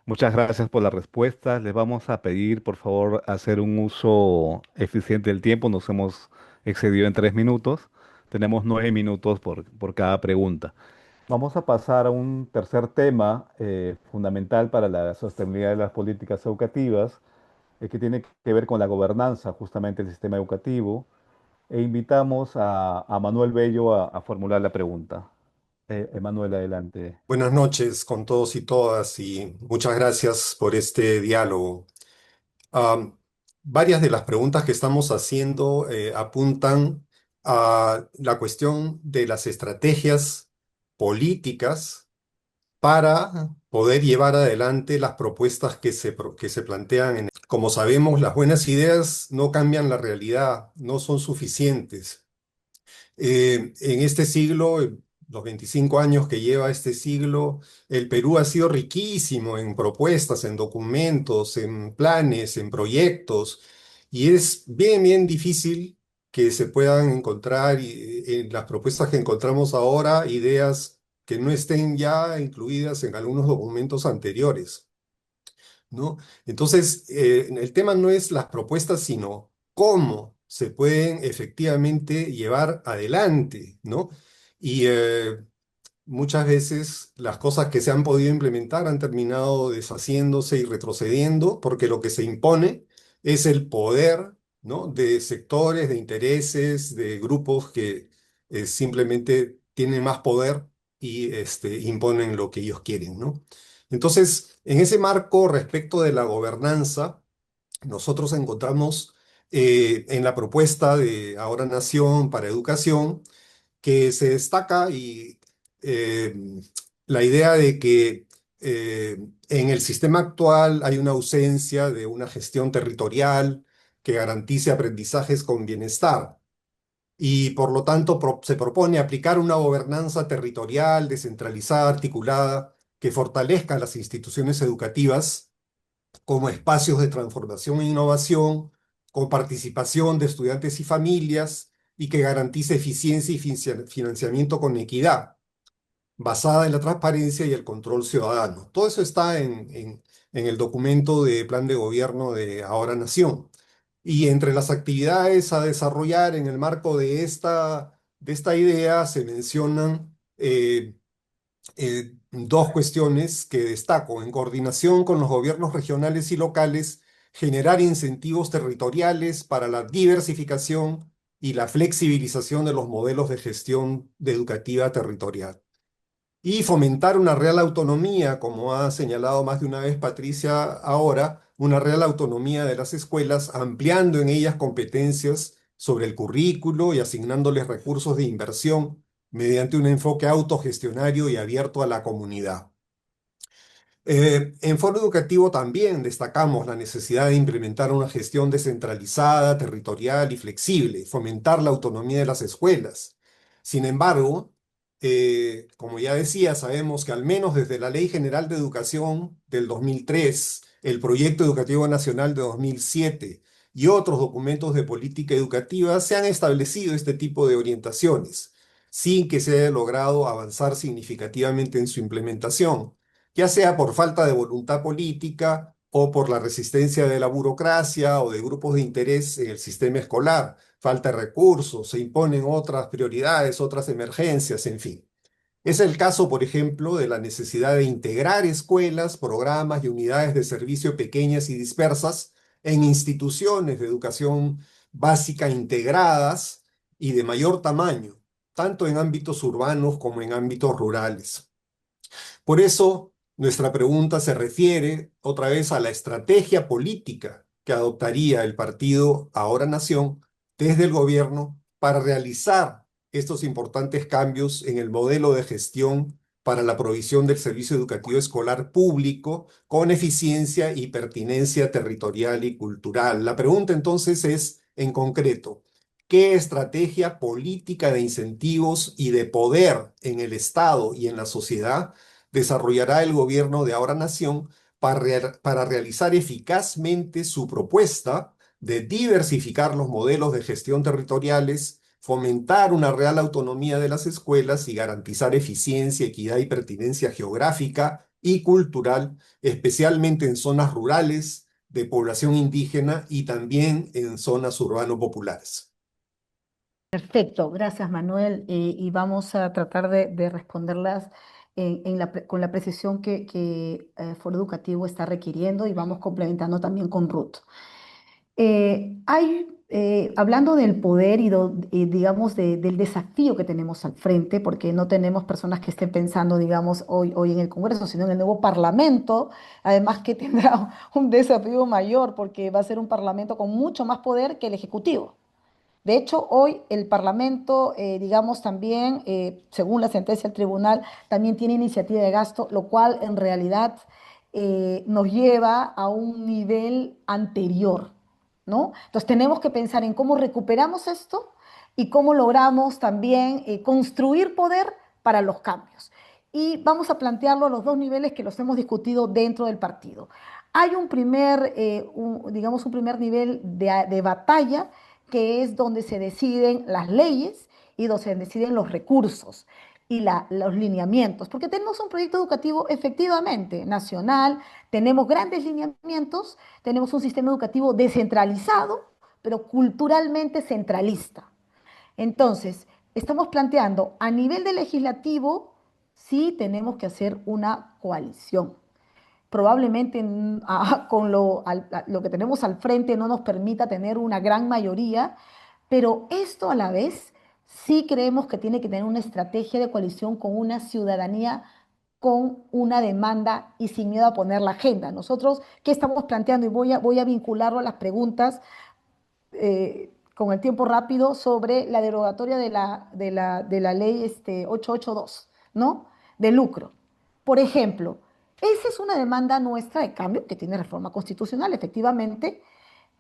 Muchas gracias por la respuesta. Les vamos a pedir, por favor, hacer un uso eficiente del tiempo. Nos hemos excedido en 3 minutos. Tenemos 9 minutos por cada pregunta. Vamos a pasar a un tercer tema fundamental para la sostenibilidad de las políticas educativas, que tiene que ver con la gobernanza justamente del sistema educativo. E invitamos a Manuel Bello a formular la pregunta. Manuel, adelante. Buenas noches con todos y todas y muchas gracias por este diálogo. Am, Varias de las preguntas que estamos haciendo apuntan a la cuestión de las estrategias políticas para poder llevar adelante las propuestas que se plantean. Como sabemos, las buenas ideas no cambian la realidad, no son suficientes. En este siglo, los 25 años que lleva este siglo, el Perú ha sido riquísimo en propuestas, en documentos, en planes, en proyectos, y es bien, bien difícil que se puedan encontrar en las propuestas que encontramos ahora, ideas que no estén ya incluidas en algunos documentos anteriores, ¿no? Entonces, el tema no es las propuestas, sino cómo se pueden efectivamente llevar adelante, ¿no? Y muchas veces las cosas que se han podido implementar han terminado deshaciéndose y retrocediendo porque lo que se impone es el poder, ¿no? De sectores, de intereses, de grupos que simplemente tienen más poder y imponen lo que ellos quieren, ¿no? Entonces, en ese marco respecto de la gobernanza, nosotros encontramos en la propuesta de Ahora Nación para Educación, que se destaca y eh, la idea de que en el sistema actual hay una ausencia de una gestión territorial que garantice aprendizajes con bienestar y por lo tanto se propone aplicar una gobernanza territorial descentralizada, articulada, que fortalezca las instituciones educativas como espacios de transformación e innovación, con participación de estudiantes y familias, y que garantice eficiencia y financiamiento con equidad, basada en la transparencia y el control ciudadano. Todo eso está en el documento de plan de gobierno de Ahora Nación. Y entre las actividades a desarrollar en el marco de esta idea se mencionan dos cuestiones que destaco. En coordinación con los gobiernos regionales y locales, generar incentivos territoriales para la diversificación y la flexibilización de los modelos de gestión educativa territorial. Y fomentar una real autonomía, como ha señalado más de una vez Patricia ahora, una real autonomía de las escuelas, ampliando en ellas competencias sobre el currículo y asignándoles recursos de inversión mediante un enfoque autogestionario y abierto a la comunidad. En Foro Educativo también destacamos la necesidad de implementar una gestión descentralizada, territorial y flexible, fomentar la autonomía de las escuelas. Sin embargo, como ya decía, sabemos que al menos desde la Ley General de Educación del 2003, el Proyecto Educativo Nacional de 2007 y otros documentos de política educativa se han establecido este tipo de orientaciones, sin que se haya logrado avanzar significativamente en su implementación, ya sea por falta de voluntad política o por la resistencia de la burocracia o de grupos de interés en el sistema escolar, falta de recursos, se imponen otras prioridades, otras emergencias, en fin. Es el caso, por ejemplo, de la necesidad de integrar escuelas, programas y unidades de servicio pequeñas y dispersas en instituciones de educación básica integradas y de mayor tamaño, tanto en ámbitos urbanos como en ámbitos rurales. Por eso, nuestra pregunta se refiere otra vez a la estrategia política que adoptaría el partido Ahora Nación desde el gobierno para realizar estos importantes cambios en el modelo de gestión para la provisión del servicio educativo escolar público con eficiencia y pertinencia territorial y cultural. La pregunta entonces es, en concreto, ¿qué estrategia política de incentivos y de poder en el Estado y en la sociedad desarrollará el gobierno de Ahora Nación para realizar eficazmente su propuesta de diversificar los modelos de gestión territoriales, fomentar una real autonomía de las escuelas y garantizar eficiencia, equidad y pertinencia geográfica y cultural, especialmente en zonas rurales, de población indígena y también en zonas urbano-populares? Perfecto, gracias Manuel. Y vamos a tratar de responderlas con la precisión que Foro Educativo está requiriendo y vamos complementando también con Ruth. Hablando del poder y digamos, del desafío que tenemos al frente, porque no tenemos personas que estén pensando, digamos, hoy en el Congreso, sino en el nuevo Parlamento, además que tendrá un desafío mayor, porque va a ser un Parlamento con mucho más poder que el Ejecutivo. De hecho, hoy el Parlamento, digamos también, según la sentencia del tribunal, también tiene iniciativa de gasto, lo cual en realidad nos lleva a un nivel anterior, ¿no? Entonces tenemos que pensar en cómo recuperamos esto y cómo logramos también construir poder para los cambios. Y vamos a plantearlo a los dos niveles que los hemos discutido dentro del partido. Hay un primer, digamos, un primer nivel de batalla que es donde se deciden las leyes y donde se deciden los recursos y los lineamientos, porque tenemos un proyecto educativo efectivamente nacional, tenemos grandes lineamientos, tenemos un sistema educativo descentralizado, pero culturalmente centralista. Entonces, estamos planteando a nivel de legislativo, sí tenemos que hacer una coalición. Probablemente con lo que tenemos al frente no nos permita tener una gran mayoría, pero esto a la vez sí creemos que tiene que tener una estrategia de coalición con una ciudadanía con una demanda y sin miedo a poner la agenda. Nosotros, ¿qué estamos planteando? Y voy a vincularlo a las preguntas con el tiempo rápido sobre la derogatoria de la ley 882, ¿no? De lucro. Por ejemplo, esa es una demanda nuestra de cambio que tiene reforma constitucional, efectivamente,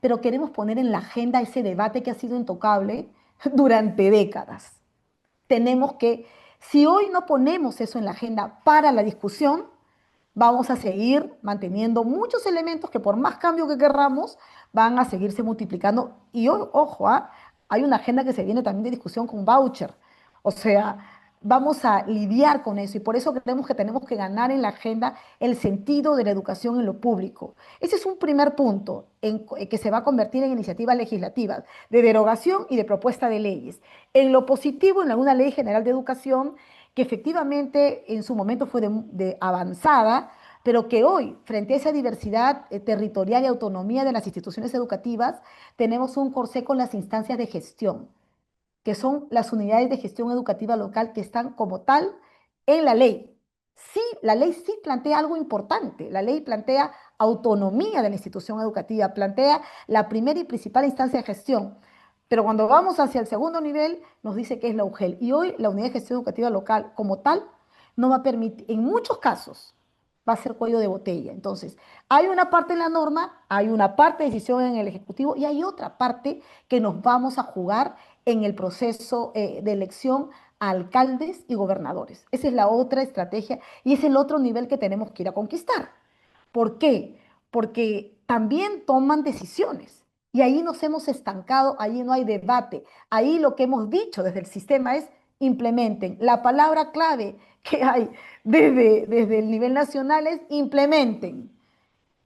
pero queremos poner en la agenda ese debate que ha sido intocable durante décadas. Tenemos que, si hoy no ponemos eso en la agenda para la discusión, vamos a seguir manteniendo muchos elementos que por más cambio que querramos, van a seguirse multiplicando. Y ojo, hay una agenda que se viene también de discusión con voucher. O sea, vamos a lidiar con eso y por eso creemos que tenemos que ganar en la agenda el sentido de la educación en lo público. Ese es un primer punto que se va a convertir en iniciativas legislativas de derogación y de propuesta de leyes. En lo positivo, en alguna ley general de educación que efectivamente en su momento fue de avanzada, pero que hoy, frente a esa diversidad territorial y autonomía de las instituciones educativas, tenemos un corsé con las instancias de gestión, que son las unidades de gestión educativa local que están como tal en la ley. Sí, la ley sí plantea algo importante. La ley plantea autonomía de la institución educativa, plantea la primera y principal instancia de gestión. Pero cuando vamos hacia el segundo nivel, nos dice que es la UGEL. Y hoy la unidad de gestión educativa local como tal no va a permitir, en muchos casos, va a ser cuello de botella. Entonces, hay una parte en la norma, hay una parte de decisión en el Ejecutivo y hay otra parte que nos vamos a jugar en el proceso de elección a alcaldes y gobernadores. Esa es la otra estrategia y es el otro nivel que tenemos que ir a conquistar. ¿Por qué? Porque también toman decisiones y ahí nos hemos estancado, ahí no hay debate. Ahí lo que hemos dicho desde el sistema es implementen. La palabra clave que hay desde el nivel nacional es implementen,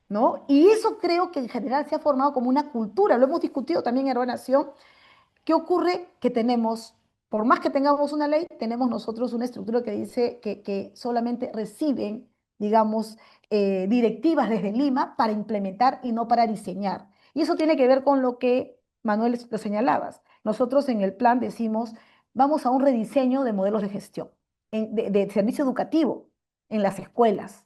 ¿no? Y eso creo que en general se ha formado como una cultura, lo hemos discutido también en Nación. ¿Qué ocurre? Que tenemos, por más que tengamos una ley, tenemos nosotros una estructura que dice que solamente reciben, digamos, directivas desde Lima para implementar y no para diseñar. Y eso tiene que ver con lo que, Manuel, lo señalabas. Nosotros en el plan decimos, vamos a un rediseño de modelos de gestión, de servicio educativo en las escuelas.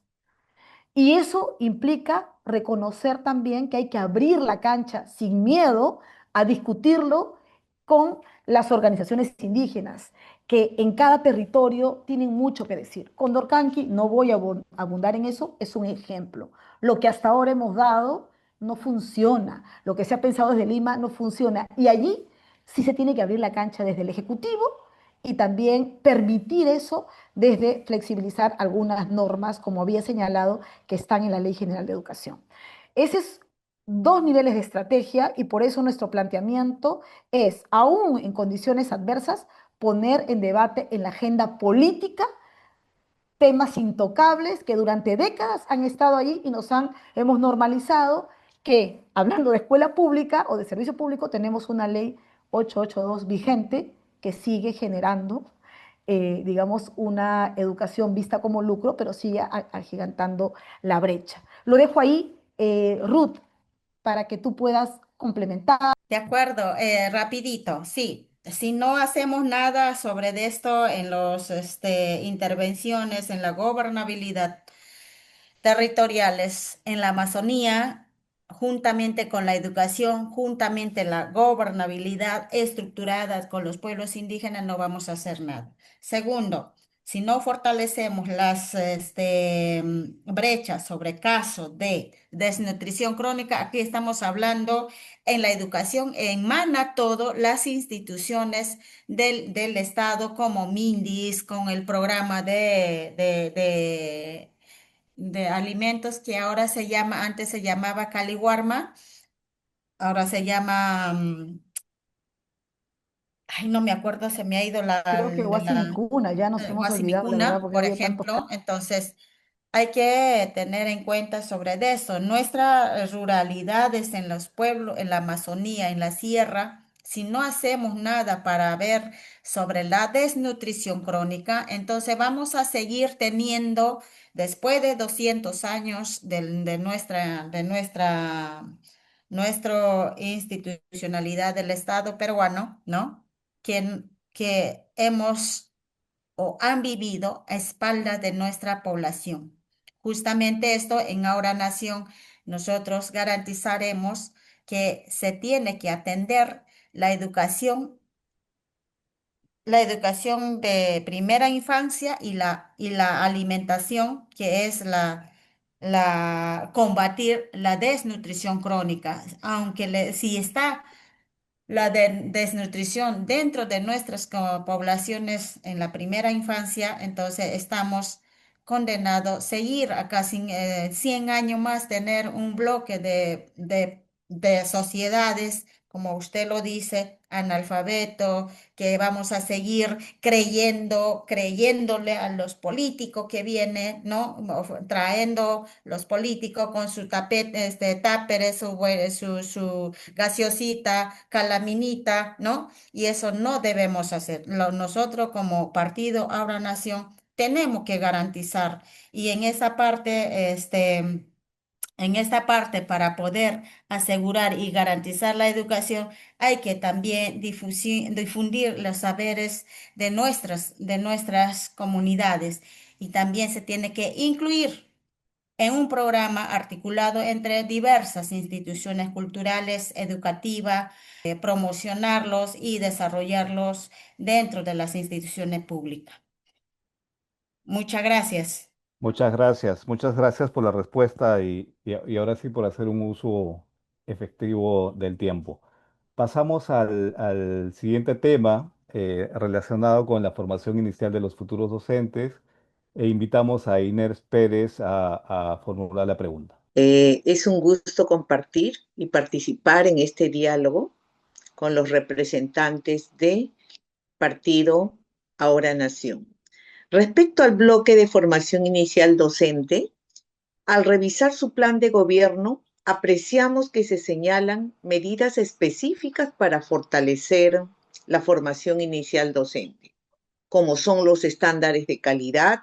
Y eso implica reconocer también que hay que abrir la cancha sin miedo a discutirlo con las organizaciones indígenas, que en cada territorio tienen mucho que decir. Condorcanqui, no voy a abundar en eso, es un ejemplo. Lo que hasta ahora hemos dado no funciona, lo que se ha pensado desde Lima no funciona. Y allí sí se tiene que abrir la cancha desde el Ejecutivo y también permitir eso desde flexibilizar algunas normas, como había señalado, que están en la Ley General de Educación. Ese es dos niveles de estrategia y por eso nuestro planteamiento es, aún en condiciones adversas, poner en debate en la agenda política temas intocables que durante décadas han estado ahí y hemos normalizado que, hablando de escuela pública o de servicio público, tenemos una ley 882 vigente que sigue generando, digamos, una educación vista como lucro, pero sigue agigantando la brecha. Lo dejo ahí, Ruth, para que tú puedas complementar. De acuerdo, rapidito, sí. Si no hacemos nada sobre de esto en los intervenciones en la gobernabilidad territoriales en la Amazonía, juntamente con la educación, juntamente la gobernabilidad estructurada con los pueblos indígenas, no vamos a hacer nada. Segundo, si no fortalecemos las brechas sobre casos de desnutrición crónica, aquí estamos hablando en la educación, emana todo las instituciones del Estado como MINDIS, con el programa de alimentos que ahora se llama, antes se llamaba Caliwarma, ahora se llama ay, no me acuerdo, se me ha ido Creo que Huasinicuna, ya nos hemos olvidado, la verdad, Guasinicuna, porque ha por habido tantos ejemplo. casos. Entonces, hay que tener en cuenta sobre eso. Nuestras ruralidades en los pueblos, en la Amazonía, en la sierra, si no hacemos nada para ver sobre la desnutrición crónica, entonces vamos a seguir teniendo, después de 200 años nuestra institucionalidad del Estado peruano, ¿no? Que hemos o han vivido a espaldas de nuestra población. Justamente esto en Ahora Nación nosotros garantizaremos que se tiene que atender la educación, la educación de primera infancia y la alimentación, que es combatir la desnutrición crónica, aunque si está la desnutrición dentro de nuestras poblaciones en la primera infancia, entonces estamos condenados a seguir a casi 100 años más, tener un bloque de sociedades, como usted lo dice, analfabeto, que vamos a seguir creyéndole a los políticos que vienen, ¿no? Trayendo los políticos con su tapete, táperes, su gaseosita, calaminita, ¿no? Y eso no debemos hacer. Nosotros como partido Ahora Nación tenemos que garantizar y en esta parte para poder asegurar y garantizar la educación, hay que también difundir los saberes de nuestras comunidades y también se tiene que incluir en un programa articulado entre diversas instituciones culturales, educativas, promocionarlos y desarrollarlos dentro de las instituciones públicas. Muchas gracias. Muchas gracias por la respuesta y ahora sí por hacer un uso efectivo del tiempo. Pasamos al siguiente tema relacionado con la formación inicial de los futuros docentes e invitamos a Inés Pérez a formular la pregunta. Es un gusto compartir y participar en este diálogo con los representantes de Partido Ahora Nación. Respecto al bloque de formación inicial docente, al revisar su plan de gobierno, apreciamos que se señalan medidas específicas para fortalecer la formación inicial docente, como son los estándares de calidad,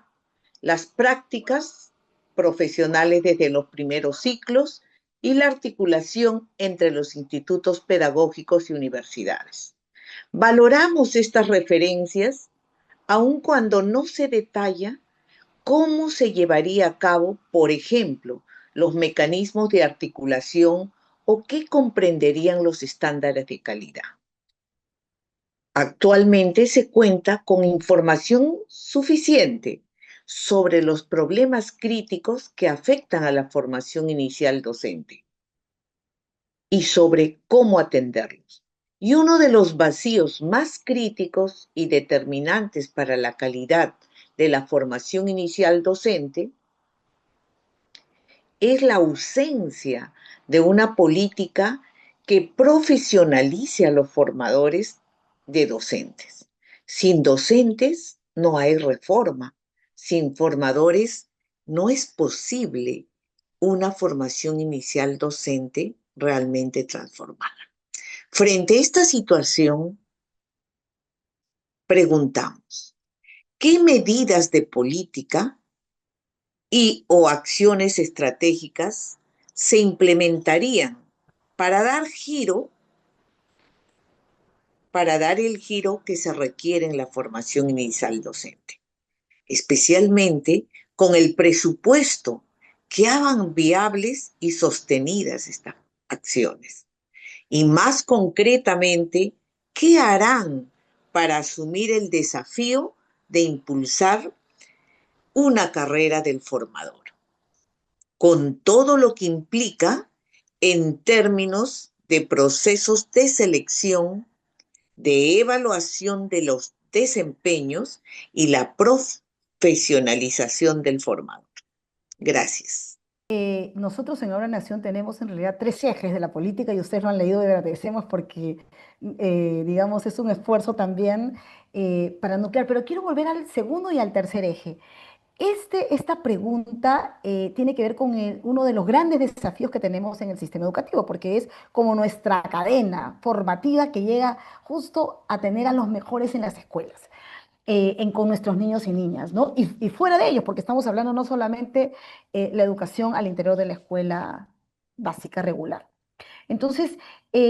las prácticas profesionales desde los primeros ciclos y la articulación entre los institutos pedagógicos y universidades. Valoramos estas referencias aun cuando no se detalla cómo se llevaría a cabo, por ejemplo, los mecanismos de articulación o qué comprenderían los estándares de calidad. Actualmente se cuenta con información suficiente sobre los problemas críticos que afectan a la formación inicial docente y sobre cómo atenderlos. Y uno de los vacíos más críticos y determinantes para la calidad de la formación inicial docente es la ausencia de una política que profesionalice a los formadores de docentes. Sin docentes no hay reforma. Sin formadores no es posible una formación inicial docente realmente transformada. Frente a esta situación, preguntamos, ¿qué medidas de política y o acciones estratégicas se implementarían para dar el giro que se requiere en la formación inicial docente, especialmente con el presupuesto que hagan viables y sostenidas estas acciones? Y más concretamente, ¿qué harán para asumir el desafío de impulsar una carrera del formador, con todo lo que implica en términos de procesos de selección, de evaluación de los desempeños y la profesionalización del formador? Gracias. Nosotros en Ahora Nación tenemos en realidad tres ejes de la política y ustedes lo han leído y agradecemos porque, digamos, es un esfuerzo también para nuclear. Pero quiero volver al segundo y al tercer eje. Esta pregunta tiene que ver con uno de los grandes desafíos que tenemos en el sistema educativo, porque es como nuestra cadena formativa que llega justo a tener a los mejores en las escuelas con nuestros niños y niñas, ¿no? Y fuera de ellos, porque estamos hablando no solamente la educación al interior de la escuela básica regular. Entonces,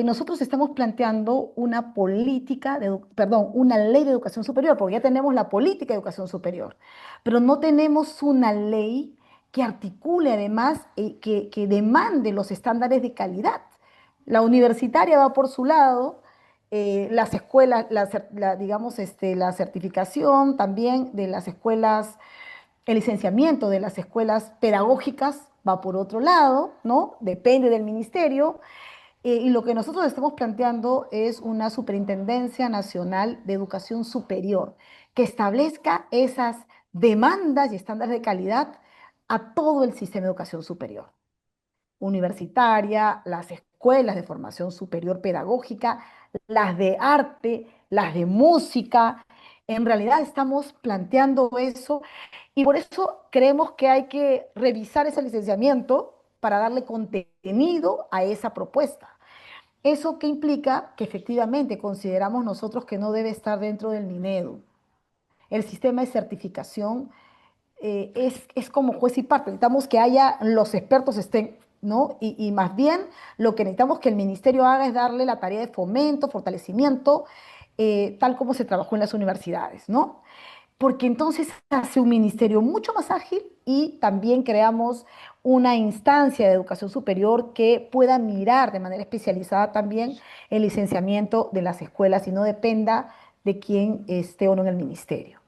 nosotros estamos planteando una política perdón, una ley de educación superior, porque ya tenemos la política de educación superior, pero no tenemos una ley que articule además, que demande los estándares de calidad. La universitaria va por su lado, las escuelas, digamos, la certificación también de las escuelas, el licenciamiento de las escuelas pedagógicas va por otro lado, ¿no? Depende del ministerio. Y lo que nosotros estamos planteando es una Superintendencia Nacional de Educación Superior que establezca esas demandas y estándares de calidad a todo el sistema de educación superior universitaria, las escuelas de formación superior pedagógica, las de arte, las de música. En realidad estamos planteando eso y por eso creemos que hay que revisar ese licenciamiento para darle contenido a esa propuesta. ¿Eso qué implica? Que efectivamente consideramos nosotros que no debe estar dentro del Minedu. El sistema de certificación es como juez y parte. Necesitamos que haya, los expertos estén, ¿no? Y más bien lo que necesitamos que el ministerio haga es darle la tarea de fomento, fortalecimiento, tal como se trabajó en las universidades, ¿no? Porque entonces hace un ministerio mucho más ágil y también creamos una instancia de educación superior que pueda mirar de manera especializada también el licenciamiento de las escuelas y no dependa de quién esté o no en el ministerio.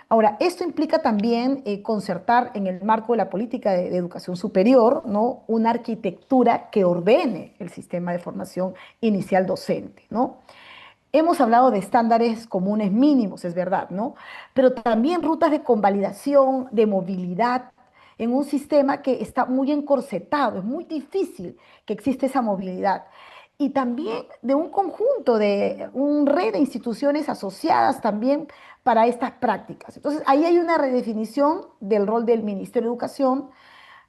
Ahora, esto implica también concertar en el marco de la política de educación superior, ¿no? Una arquitectura que ordene el sistema de formación inicial docente, ¿no? Hemos hablado de estándares comunes mínimos, es verdad, ¿no? Pero también rutas de convalidación, de movilidad, en un sistema que está muy encorsetado, es muy difícil que exista esa movilidad. Y también de un conjunto, de un red de instituciones asociadas también para estas prácticas. Entonces, ahí hay una redefinición del rol del Ministerio de Educación,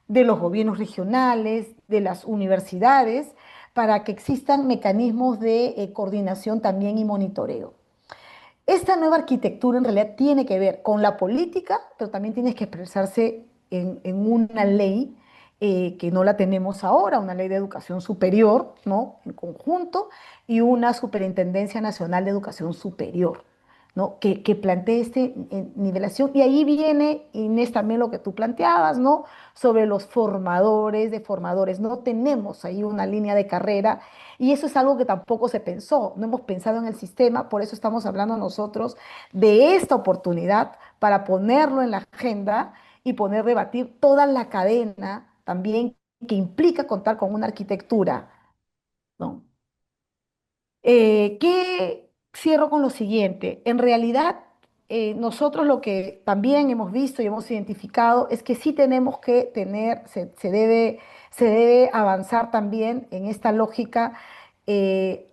de los gobiernos regionales, de las universidades, para que existan mecanismos de coordinación también y monitoreo. Esta nueva arquitectura en realidad tiene que ver con la política, pero también tiene que expresarse en una ley que no la tenemos ahora, una ley de educación superior, ¿no? En conjunto, y una Superintendencia Nacional de Educación Superior, ¿no? Que plantee nivelación. Y ahí viene, Inés, también lo que tú planteabas, ¿no? Sobre los formadores de formadores. No tenemos ahí una línea de carrera y eso es algo que tampoco se pensó. No hemos pensado en el sistema, por eso estamos hablando nosotros de esta oportunidad para ponerlo en la agenda y poder debatir toda la cadena también que implica contar con una arquitectura, ¿no? ¿Qué cierro con lo siguiente? En realidad, nosotros lo que también hemos visto y hemos identificado es que sí tenemos que tener, se debe avanzar también en esta lógica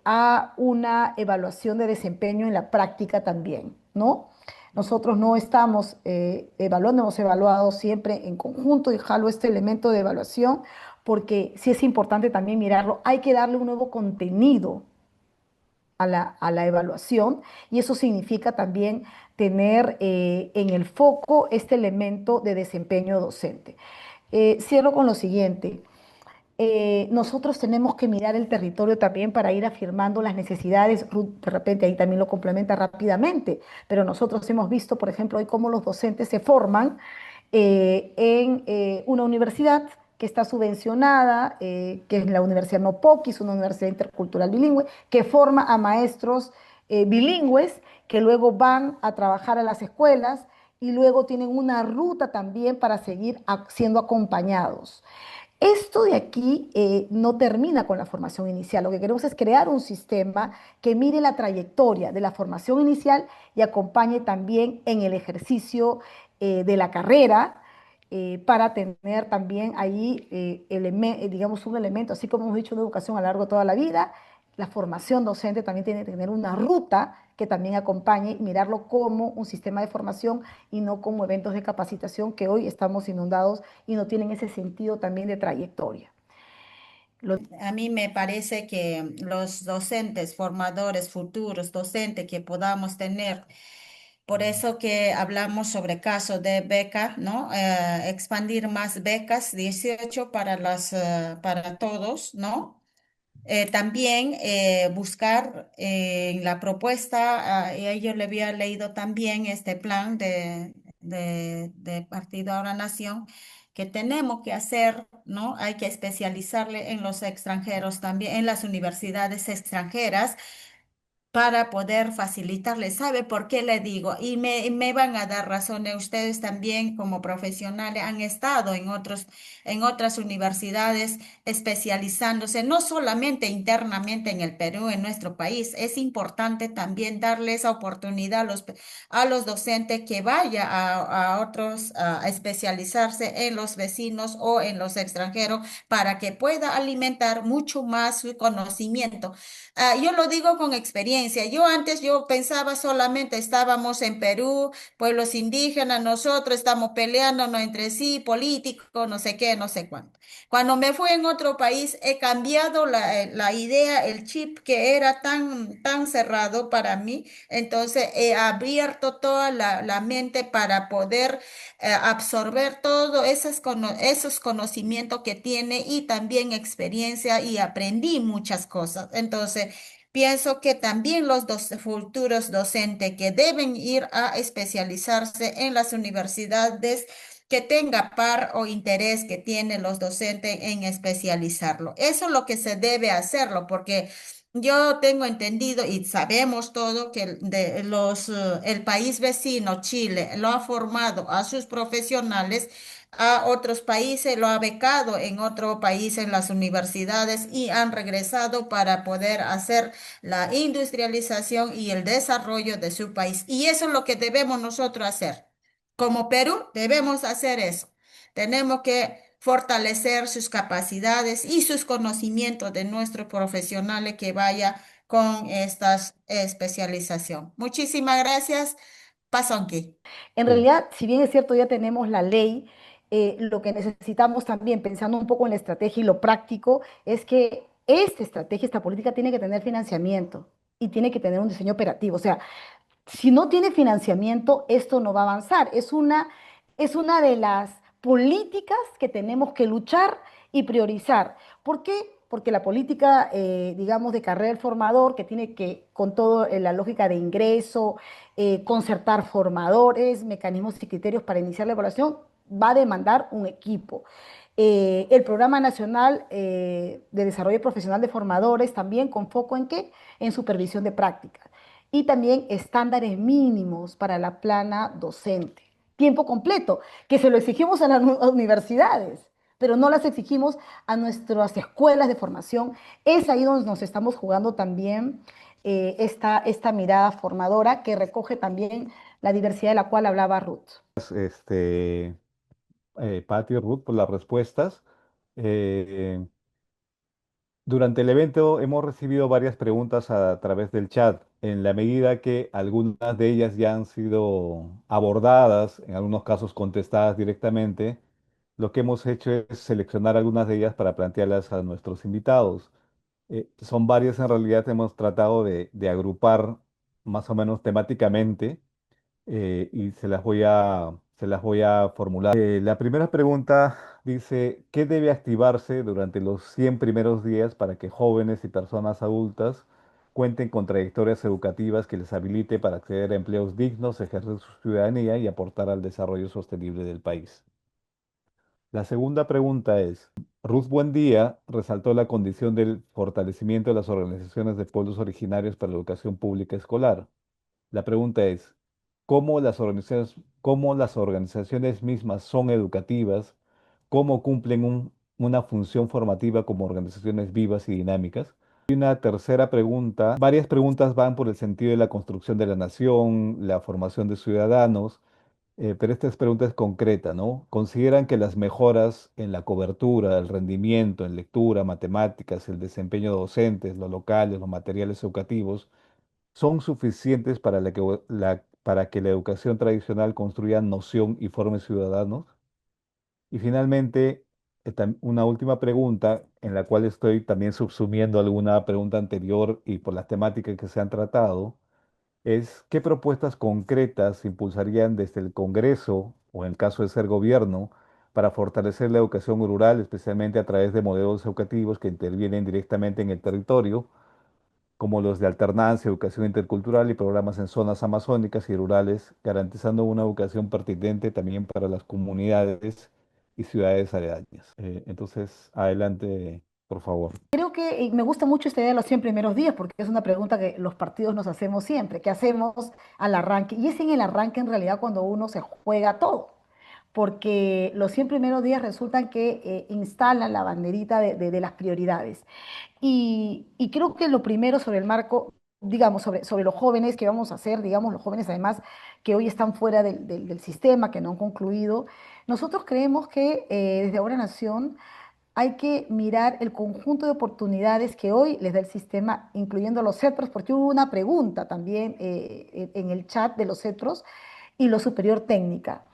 a una evaluación de desempeño en la práctica también, ¿no? Nosotros no estamos evaluando, hemos evaluado siempre en conjunto y jalo este elemento de evaluación porque sí es importante también mirarlo. Hay que darle un nuevo contenido a la evaluación y eso significa también tener en el foco este elemento de desempeño docente. Cierro con lo siguiente. Nosotros tenemos que mirar el territorio también para ir afirmando las necesidades. Ruth, de repente ahí también lo complementa rápidamente, pero nosotros hemos visto, por ejemplo, hoy cómo los docentes se forman en una universidad que está subvencionada, que es la Universidad Nopoqui, es una universidad intercultural bilingüe, que forma a maestros bilingües que luego van a trabajar a las escuelas y luego tienen una ruta también para seguir siendo acompañados. Esto de aquí no termina con la formación inicial. Lo que queremos es crear un sistema que mire la trayectoria de la formación inicial y acompañe también en el ejercicio de la carrera para tener también ahí, digamos, un elemento, así como hemos dicho, de educación a lo largo de toda la vida. La formación docente también tiene que tener una ruta que también acompañe y mirarlo como un sistema de formación y no como eventos de capacitación que hoy estamos inundados y no tienen ese sentido también de trayectoria. A mí me parece que los docentes, formadores futuros, docentes que podamos tener, por eso que hablamos sobre casos de becas, ¿no? Expandir más becas, 18 para para todos, ¿no? También buscar en la propuesta, yo le había leído también este plan de Partido Ahora Nación, que tenemos que hacer, ¿no? Hay que especializarle en los extranjeros también, en las universidades extranjeras para poder facilitarle. ¿Sabe por qué le digo? Y me van a dar razón. Ustedes también como profesionales han estado en otras universidades especializándose, no solamente internamente en el Perú, en nuestro país. Es importante también darle esa oportunidad a los docentes que vaya a otros a especializarse en los vecinos o en los extranjeros para que pueda alimentar mucho más su conocimiento. Yo lo digo con experiencia. Yo pensaba solamente estábamos en Perú, pueblos indígenas, nosotros estamos peleándonos entre sí, políticos, no sé qué, no sé cuánto. Cuando me fui en otro país, he cambiado la idea, el chip que era tan cerrado para mí. Entonces, he abierto toda la mente para poder absorber todos esos conocimientos que tiene y también experiencia y aprendí muchas cosas. Entonces, pienso que también los futuros docentes que deben ir a especializarse en las universidades que tenga par o interés que tienen los docentes en especializarlo. Eso es lo que se debe hacerlo, porque yo tengo entendido y sabemos todo que el país vecino, Chile, lo ha formado a sus profesionales, a otros países, lo ha becado en otro país en las universidades y han regresado para poder hacer la industrialización y el desarrollo de su país. Y eso es lo que debemos nosotros hacer. Como Perú, debemos hacer eso. Tenemos que fortalecer sus capacidades y sus conocimientos de nuestros profesionales que vaya con esta especialización. Muchísimas gracias. Paso aquí. En Sí. realidad, si bien es cierto, ya tenemos la ley, lo que necesitamos también, pensando un poco en la estrategia y lo práctico, es que esta estrategia, esta política tiene que tener financiamiento y tiene que tener un diseño operativo. O sea, si no tiene financiamiento, esto no va a avanzar. Es una de las políticas que tenemos que luchar y priorizar. ¿Por qué? Porque la política, digamos, de carrera del formador, que tiene que, con toda la lógica de ingreso, concertar formadores, mecanismos y criterios para iniciar la evaluación, va a demandar un equipo. El Programa Nacional de Desarrollo Profesional de Formadores también con foco en qué? En supervisión de prácticas y también estándares mínimos para la plana docente. Tiempo completo, que se lo exigimos a las universidades, pero no las exigimos a nuestras escuelas de formación. Es ahí donde nos estamos jugando también esta mirada formadora que recoge también la diversidad de la cual hablaba Ruth. Este, Patti y Ruth, por las respuestas. Eh, Durante el evento hemos recibido varias preguntas a través del chat, en la medida que algunas de ellas ya han sido abordadas, en algunos casos contestadas directamente. Lo que hemos hecho es seleccionar algunas de ellas para plantearlas a nuestros invitados. Son varias en realidad, hemos tratado de agrupar más o menos temáticamente y se las voy a formular. La primera pregunta dice, ¿qué debe activarse durante los 100 primeros días para que jóvenes y personas adultas cuenten con trayectorias educativas que les habilite para acceder a empleos dignos, ejercer su ciudadanía y aportar al desarrollo sostenible del país? La segunda pregunta es, Ruth Buendía resaltó la condición del fortalecimiento de las organizaciones de pueblos originarios para la educación pública escolar. La pregunta es, ¿cómo las organizaciones mismas son educativas? ¿Cómo cumplen una función formativa como organizaciones vivas y dinámicas? Y una tercera pregunta, varias preguntas van por el sentido de la construcción de la nación, la formación de ciudadanos, Pero esta pregunta es concreta, ¿no? ¿Consideran que las mejoras en la cobertura, el rendimiento, en lectura, matemáticas, el desempeño de docentes, los locales, los materiales educativos, son suficientes para para que la educación tradicional construya noción y forme ciudadanos? Y finalmente, una última pregunta en la cual estoy también subsumiendo alguna pregunta anterior y por las temáticas que se han tratado, es qué propuestas concretas se impulsarían desde el Congreso o en el caso de ser gobierno para fortalecer la educación rural, especialmente a través de modelos educativos que intervienen directamente en el territorio, como los de alternancia, educación intercultural y programas en zonas amazónicas y rurales, garantizando una educación pertinente también para las comunidades y ciudades aledañas. Entonces, adelante, por favor. Creo que me gusta mucho esta idea de los 100 primeros días porque es una pregunta que los partidos nos hacemos siempre. ¿Qué hacemos al arranque? Y es en el arranque en realidad cuando uno se juega todo, porque los 100 primeros días resultan que instalan la banderita de las prioridades. Y creo que lo primero sobre el marco, digamos, sobre los jóvenes que vamos a hacer, digamos, los jóvenes además que hoy están fuera del sistema, que no han concluido, nosotros creemos que desde Ahora Nación hay que mirar el conjunto de oportunidades que hoy les da el sistema, incluyendo los CETROS, porque hubo una pregunta también en el chat de los CETROS y lo superior técnica.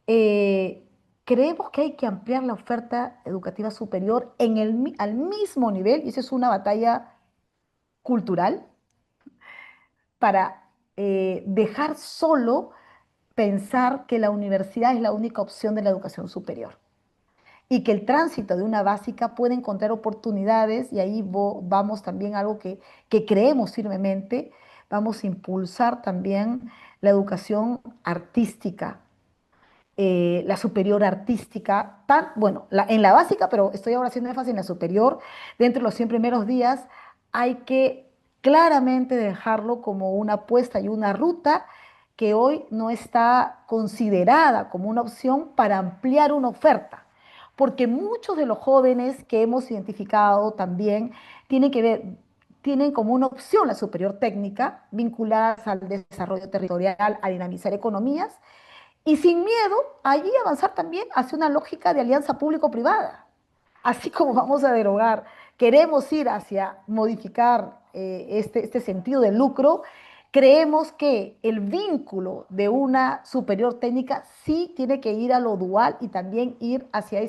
Eh, Creemos que hay que ampliar la oferta educativa superior al mismo nivel, y eso es una batalla cultural, para dejar solo pensar que la universidad es la única opción de la educación superior y que el tránsito de una básica puede encontrar oportunidades, y ahí vamos también a algo que creemos firmemente, vamos a impulsar también la educación artística, la superior artística, bueno, en la básica, pero estoy ahora haciendo énfasis en la superior. Dentro de los 100 primeros días hay que claramente dejarlo como una apuesta y una ruta que hoy no está considerada como una opción para ampliar una oferta, porque muchos de los jóvenes que hemos identificado también tienen que ver, tienen como una opción la superior técnica, vinculadas al desarrollo territorial, a dinamizar economías, y sin miedo, allí avanzar también hacia una lógica de alianza público-privada. Así como vamos a derogar, queremos ir hacia modificar este sentido de lucro, creemos que el vínculo de una superior técnica sí tiene que ir a lo dual y también ir hacia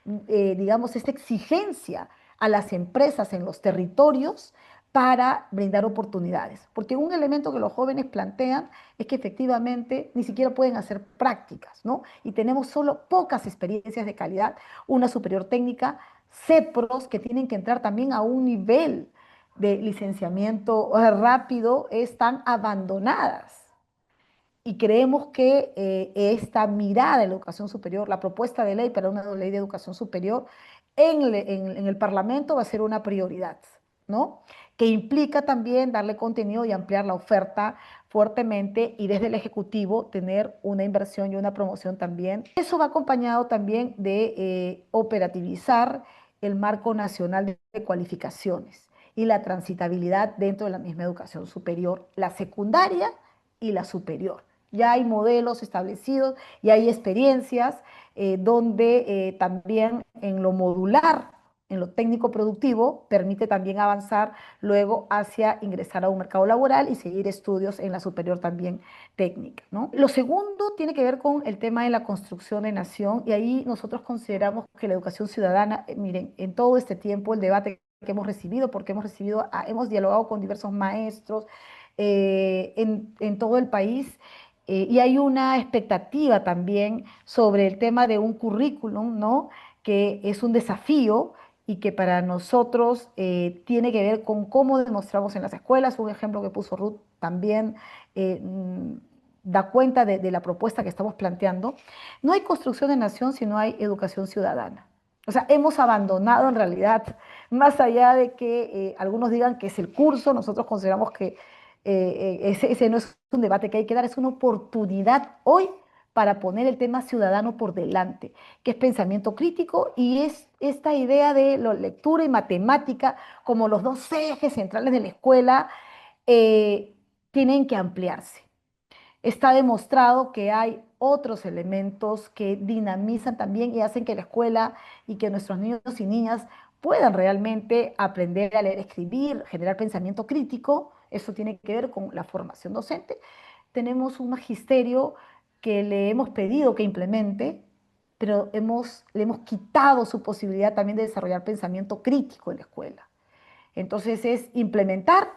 digamos, esta exigencia a las empresas en los territorios para brindar oportunidades. Porque un elemento que los jóvenes plantean es que efectivamente ni siquiera pueden hacer prácticas, ¿no? Y tenemos solo pocas experiencias de calidad, una superior técnica, CEPROS que tienen que entrar también a un nivel de licenciamiento rápido, están abandonadas. Y creemos que esta mirada de la educación superior, la propuesta de ley para una ley de educación superior en el Parlamento va a ser una prioridad, ¿no? Que implica también darle contenido y ampliar la oferta fuertemente y desde el Ejecutivo tener una inversión y una promoción también. Eso va acompañado también de operativizar el marco nacional de cualificaciones y la transitabilidad dentro de la misma educación superior, la secundaria y la superior. Ya hay modelos establecidos y hay experiencias donde también en lo modular, en lo técnico productivo, permite también avanzar luego hacia ingresar a un mercado laboral y seguir estudios en la superior también técnica, ¿no? Lo segundo tiene que ver con el tema de la construcción de nación, y ahí nosotros consideramos que la educación ciudadana, miren, en todo este tiempo el debate que hemos recibido, porque hemos dialogado con diversos maestros en todo el país, y hay una expectativa también sobre el tema de un currículum, ¿no? Que es un desafío y que para nosotros tiene que ver con cómo demostramos en las escuelas. Un ejemplo que puso Ruth también eh, mm, da cuenta de la propuesta que estamos planteando. No hay construcción de nación si no hay educación ciudadana. O sea, hemos abandonado en realidad, más allá de que algunos digan que es el curso, nosotros consideramos que ese no es un debate que hay que dar, es una oportunidad hoy para poner el tema ciudadano por delante, que es pensamiento crítico y es esta idea de la lectura y matemática como los dos ejes centrales de la escuela tienen que ampliarse. Está demostrado que hay otros elementos que dinamizan también y hacen que la escuela y que nuestros niños y niñas puedan realmente aprender a leer, escribir, generar pensamiento crítico. Eso tiene que ver con la formación docente. Tenemos un magisterio que le hemos pedido que implemente, pero le hemos quitado su posibilidad también de desarrollar pensamiento crítico en la escuela. Entonces es implementar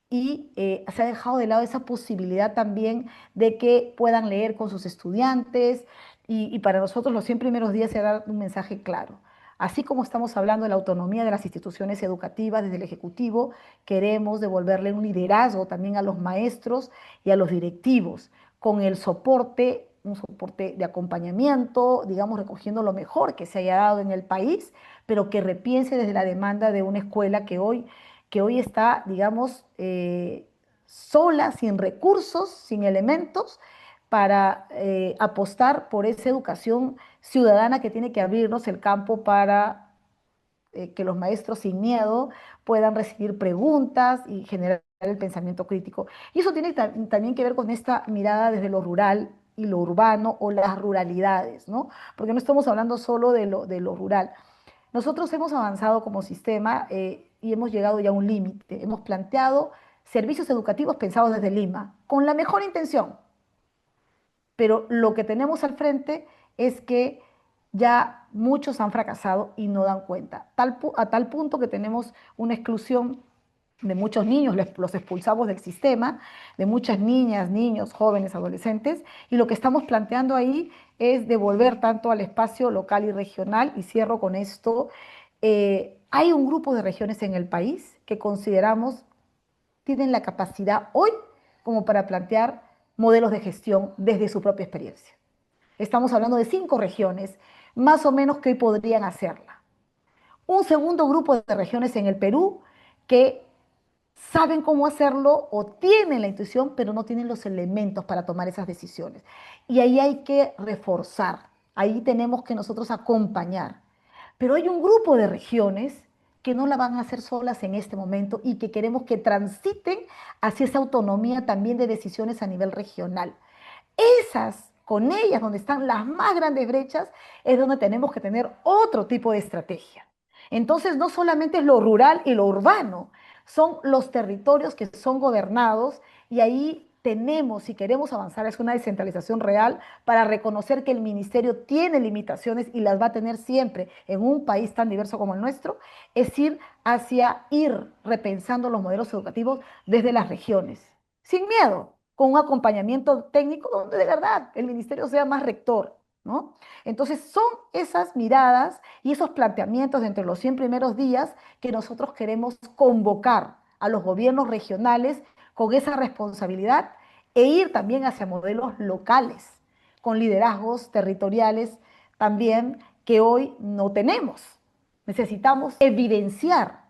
y se ha dejado de lado esa posibilidad también de que puedan leer con sus estudiantes y para nosotros los 100 primeros días se da un mensaje claro. Así como estamos hablando de la autonomía de las instituciones educativas desde el Ejecutivo, queremos devolverle un liderazgo también a los maestros y a los directivos, con el soporte, un soporte de acompañamiento, digamos, recogiendo lo mejor que se haya dado en el país, pero que repiense desde la demanda de una escuela que hoy está, digamos, sola, sin recursos, sin elementos, para apostar por esa educación ciudadana que tiene que abrirnos el campo para que los maestros sin miedo puedan recibir preguntas y generar el pensamiento crítico. Y eso tiene también que ver con esta mirada desde lo rural y lo urbano o las ruralidades, ¿no? Porque no estamos hablando solo de lo rural. Nosotros hemos avanzado como sistema y hemos llegado ya a un límite. Hemos planteado servicios educativos pensados desde Lima, con la mejor intención, pero lo que tenemos al frente es que ya muchos han fracasado y no dan cuenta, a tal punto que tenemos una exclusión de muchos niños, los expulsamos del sistema, de muchas niñas, niños, jóvenes, adolescentes, y lo que estamos planteando ahí es devolver tanto al espacio local y regional, y cierro con esto, hay un grupo de regiones en el país que consideramos tienen la capacidad hoy como para plantear modelos de gestión desde su propia experiencia. Estamos hablando de 5 regiones, más o menos que hoy podrían hacerla. Un segundo grupo de regiones en el Perú que saben cómo hacerlo o tienen la intuición, pero no tienen los elementos para tomar esas decisiones. Y ahí hay que reforzar, ahí tenemos que nosotros acompañar. Pero hay un grupo de regiones que no la van a hacer solas en este momento y que queremos que transiten hacia esa autonomía también de decisiones a nivel regional. Esas, con ellas, donde están las más grandes brechas, es donde tenemos que tener otro tipo de estrategia. Entonces, no solamente es lo rural y lo urbano, son los territorios que son gobernados y ahí tenemos, si queremos avanzar, es una descentralización real para reconocer que el ministerio tiene limitaciones y las va a tener siempre en un país tan diverso como el nuestro, es ir repensando los modelos educativos desde las regiones, sin miedo, con un acompañamiento técnico donde de verdad el ministerio sea más rector, ¿no? Entonces son esas miradas y esos planteamientos de entre los 100 primeros días que nosotros queremos convocar a los gobiernos regionales con esa responsabilidad e ir también hacia modelos locales, con liderazgos territoriales también que hoy no tenemos. Necesitamos evidenciar,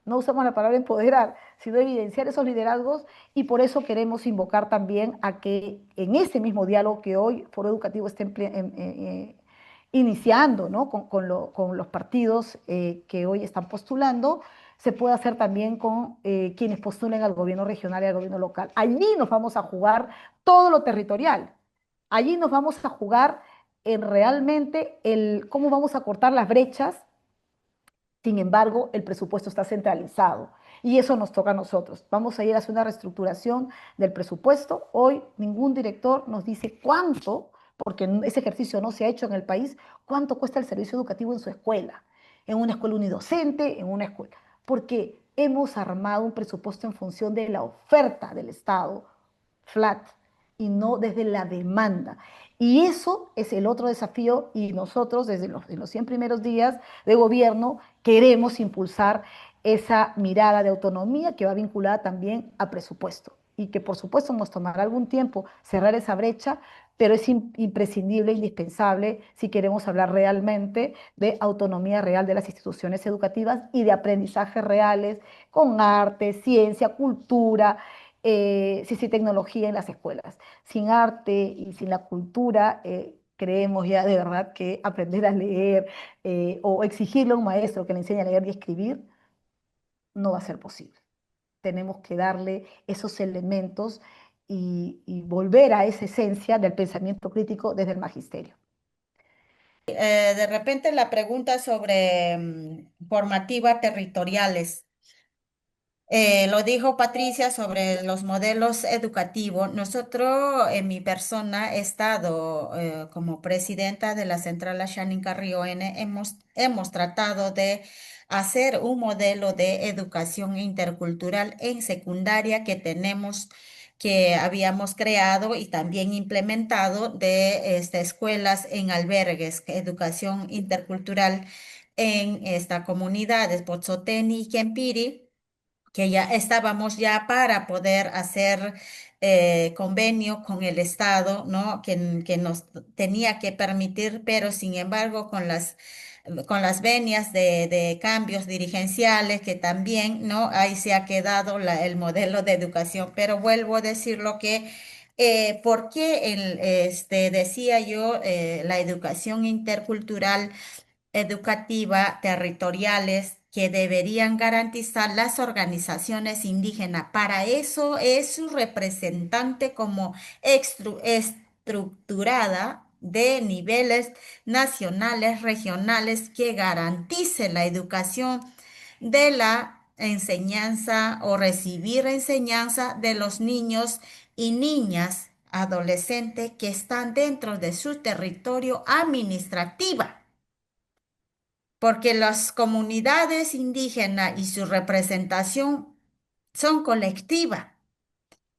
no usamos la palabra empoderar, sino evidenciar esos liderazgos y por eso queremos invocar también a que en ese mismo diálogo que hoy Foro Educativo está iniciando, ¿no? con los partidos que hoy están postulando, se puede hacer también con quienes postulen al gobierno regional y al gobierno local. Allí nos vamos a jugar todo lo territorial. Allí nos vamos a jugar en realmente cómo vamos a cortar las brechas. Sin embargo, el presupuesto está centralizado y eso nos toca a nosotros. Vamos a ir a hacer una reestructuración del presupuesto. Hoy ningún director nos dice cuánto, porque ese ejercicio no se ha hecho en el país, cuánto cuesta el servicio educativo en su escuela, en una escuela unidocente, en una escuela. Porque hemos armado un presupuesto en función de la oferta del Estado, flat, y no desde la demanda. Y eso es el otro desafío y nosotros desde los 100 primeros días de gobierno queremos impulsar esa mirada de autonomía que va vinculada también a presupuesto y que por supuesto nos tomará algún tiempo cerrar esa brecha, pero es imprescindible, indispensable si queremos hablar realmente de autonomía real de las instituciones educativas y de aprendizajes reales con arte, ciencia, cultura, sí, tecnología en las escuelas. Sin arte y sin la cultura, creemos ya de verdad que aprender a leer o exigirle a un maestro que le enseñe a leer y escribir no va a ser posible. Tenemos que darle esos elementos y volver a esa esencia del pensamiento crítico desde el magisterio. De repente la pregunta sobre formativa territoriales. Lo dijo Patricia sobre los modelos educativos. Nosotros, en mi persona, he estado como presidenta de la Central Ashanin Carrión. Hemos tratado de hacer un modelo de educación intercultural en secundaria que habíamos creado y también implementado de escuelas en albergues, educación intercultural en estas comunidades, Pozzoteni y Kempiri, que ya estábamos ya para poder hacer convenio con el Estado, ¿no? Que nos tenía que permitir, pero sin embargo con las venias de cambios dirigenciales que también, ¿no? Ahí se ha quedado el modelo de educación. Pero vuelvo a decir lo que, ¿por qué decía yo, la educación intercultural educativa territoriales que deberían garantizar las organizaciones indígenas? Para eso es su representante como estructurada de niveles nacionales, regionales, que garantice la educación de la enseñanza o recibir enseñanza de los niños y niñas adolescentes que están dentro de su territorio administrativa, porque las comunidades indígenas y su representación son colectivas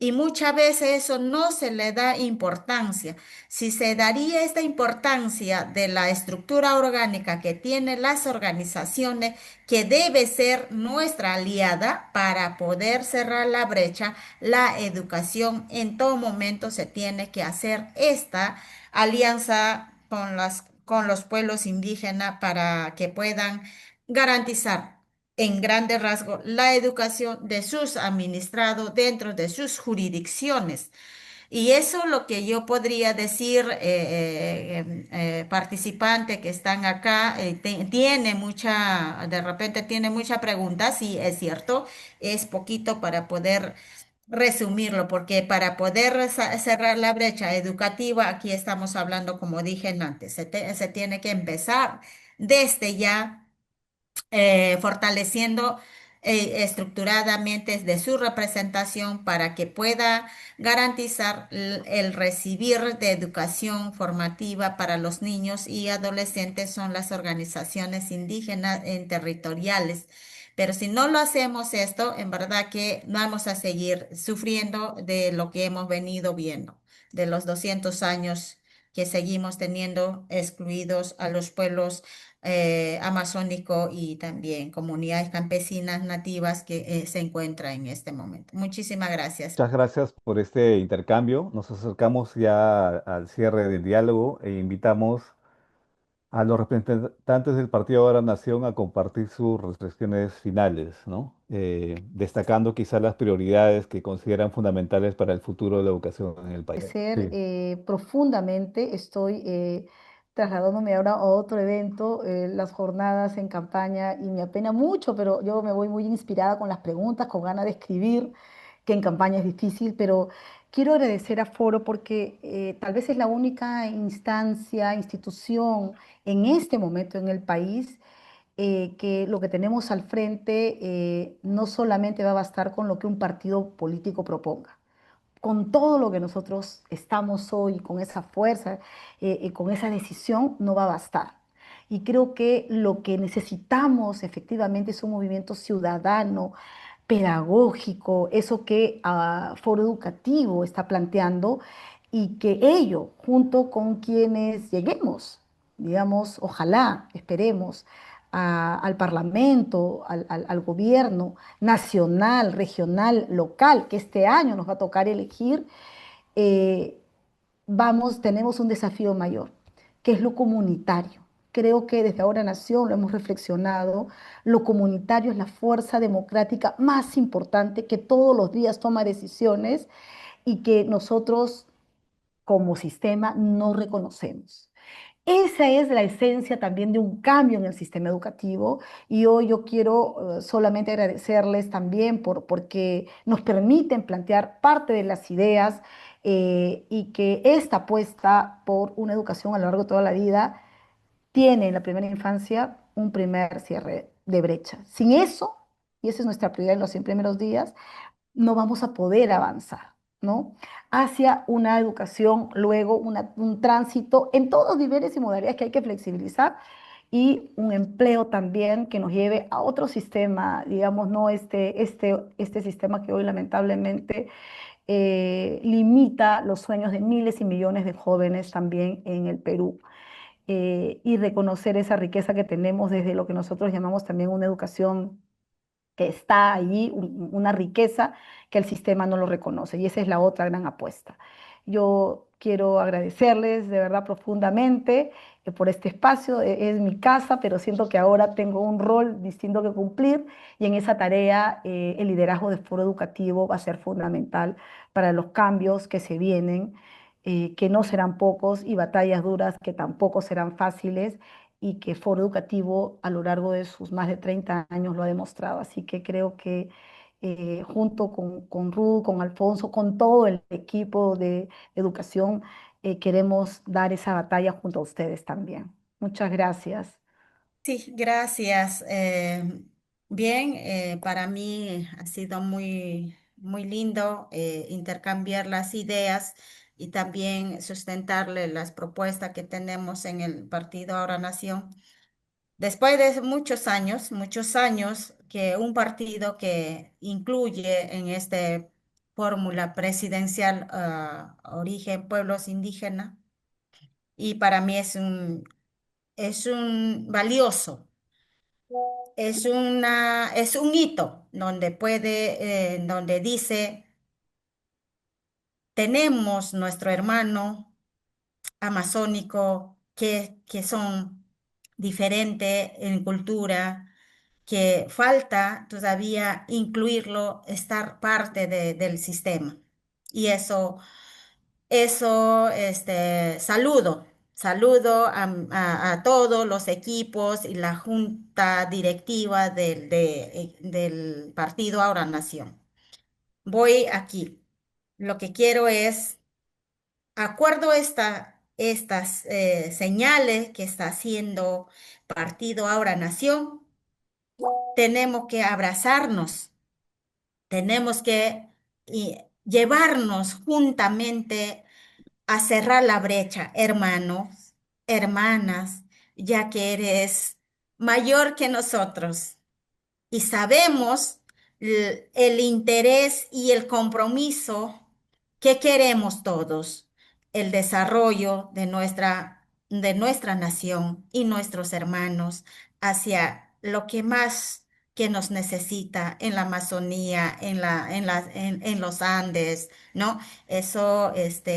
y muchas veces eso no se le da importancia. Si se daría esta importancia de la estructura orgánica que tienen las organizaciones, que debe ser nuestra aliada para poder cerrar la brecha, la educación en todo momento se tiene que hacer esta alianza con los pueblos indígenas para que puedan garantizar en grandes rasgos la educación de sus administrados dentro de sus jurisdicciones. Y eso es lo que yo podría decir, participante que están acá, tiene de repente tiene muchas preguntas, sí, es cierto, es poquito para poder resumirlo, porque para poder cerrar la brecha educativa, aquí estamos hablando, como dije antes, se tiene que empezar desde ya, fortaleciendo estructuradamente de su representación para que pueda garantizar el recibir de educación formativa para los niños y adolescentes. Son las organizaciones indígenas territoriales. Pero si no lo hacemos esto, en verdad que vamos a seguir sufriendo de lo que hemos venido viendo, de los 200 años que seguimos teniendo excluidos a los pueblos amazónico y también comunidades campesinas nativas que se encuentran en este momento. Muchísimas gracias. Muchas gracias por este intercambio. Nos acercamos ya al cierre del diálogo e invitamos a los representantes del Partido Ahora Nación a compartir sus reflexiones finales, ¿no? Destacando quizás las prioridades que consideran fundamentales para el futuro de la educación en el país. Agradecer Sí. profundamente. Estoy trasladándome ahora a otro evento, las jornadas en campaña, y me apena mucho, pero yo me voy muy inspirada con las preguntas, con ganas de escribir, que en campaña es difícil, pero quiero agradecer a Foro porque tal vez es la única instancia, institución en este momento en el país, que lo que tenemos al frente no solamente va a bastar con lo que un partido político proponga, con todo lo que nosotros estamos hoy, con esa fuerza, con esa decisión, no va a bastar. Y creo que lo que necesitamos efectivamente es un movimiento ciudadano, pedagógico, eso que Foro Educativo está planteando, y que ello, junto con quienes lleguemos, digamos, ojalá, esperemos, al Parlamento, al gobierno nacional, regional, local, que este año nos va a tocar elegir, eh, tenemos un desafío mayor, que es lo comunitario. Creo que desde Ahora Nación lo hemos reflexionado. Lo comunitario es la fuerza democrática más importante, que todos los días toma decisiones y que nosotros como sistema no reconocemos. Esa es la esencia también de un cambio en el sistema educativo y hoy yo quiero solamente agradecerles también porque nos permiten plantear parte de las ideas y que esta apuesta por una educación a lo largo de toda la vida tiene en la primera infancia un primer cierre de brecha. Sin eso, y esa es nuestra prioridad en los 100 primeros días, no vamos a poder avanzar, ¿no? Hacia una educación, luego un tránsito en todos los niveles y modalidades que hay que flexibilizar y un empleo también que nos lleve a otro sistema, digamos, no este sistema que hoy lamentablemente limita los sueños de miles y millones de jóvenes también en el Perú. Y reconocer esa riqueza que tenemos desde lo que nosotros llamamos también una educación que está allí, una riqueza que el sistema no lo reconoce. Y esa es la otra gran apuesta. Yo quiero agradecerles de verdad profundamente por este espacio. Es mi casa, pero siento que ahora tengo un rol distinto que cumplir y en esa tarea el liderazgo de Foro Educativo va a ser fundamental para los cambios que se vienen, que no serán pocos y batallas duras que tampoco serán fáciles y que Foro Educativo a lo largo de sus más de 30 años lo ha demostrado. Así que creo que junto con Ruth, con Alfonso, con todo el equipo de educación, queremos dar esa batalla junto a ustedes también. Muchas gracias. Sí, gracias. Bien, para mí ha sido muy lindo intercambiar las ideas y también sustentarle las propuestas que tenemos en el Partido Ahora Nación. Después de muchos años que un partido que incluye en esta fórmula presidencial origen pueblos indígenas, y para mí es un valioso. Es un hito donde donde dice, tenemos nuestro hermano amazónico que son diferentes en cultura, que falta todavía incluirlo, estar parte del sistema. Y saludo a todos los equipos y la junta directiva del Partido Ahora Nación. Voy aquí. Lo que quiero es, acuerdo estas señales que está haciendo Partido Ahora Nación, tenemos que abrazarnos, tenemos que llevarnos juntamente a cerrar la brecha, hermanos, hermanas, ya que eres mayor que nosotros y sabemos el interés y el compromiso que queremos todos, el desarrollo de nuestra nación y nuestros hermanos hacia lo que más que nos necesita en la Amazonía, en los Andes, ¿no? Eso,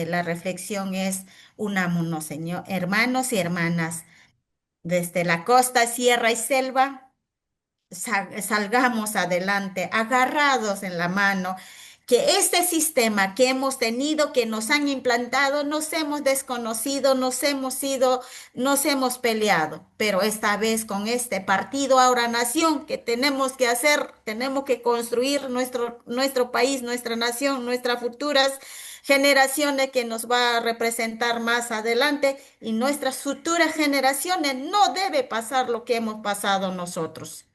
la reflexión es unámonos, Señor, hermanos y hermanas, desde la costa, sierra y selva salgamos adelante, agarrados en la mano, que este sistema que hemos tenido, que nos han implantado, nos hemos desconocido, nos hemos peleado, pero esta vez con este partido Ahora Nación, que tenemos que hacer, tenemos que construir nuestro país, nuestra nación, nuestras futuras generaciones que nos va a representar más adelante y nuestras futuras generaciones no debe pasar lo que hemos pasado nosotros.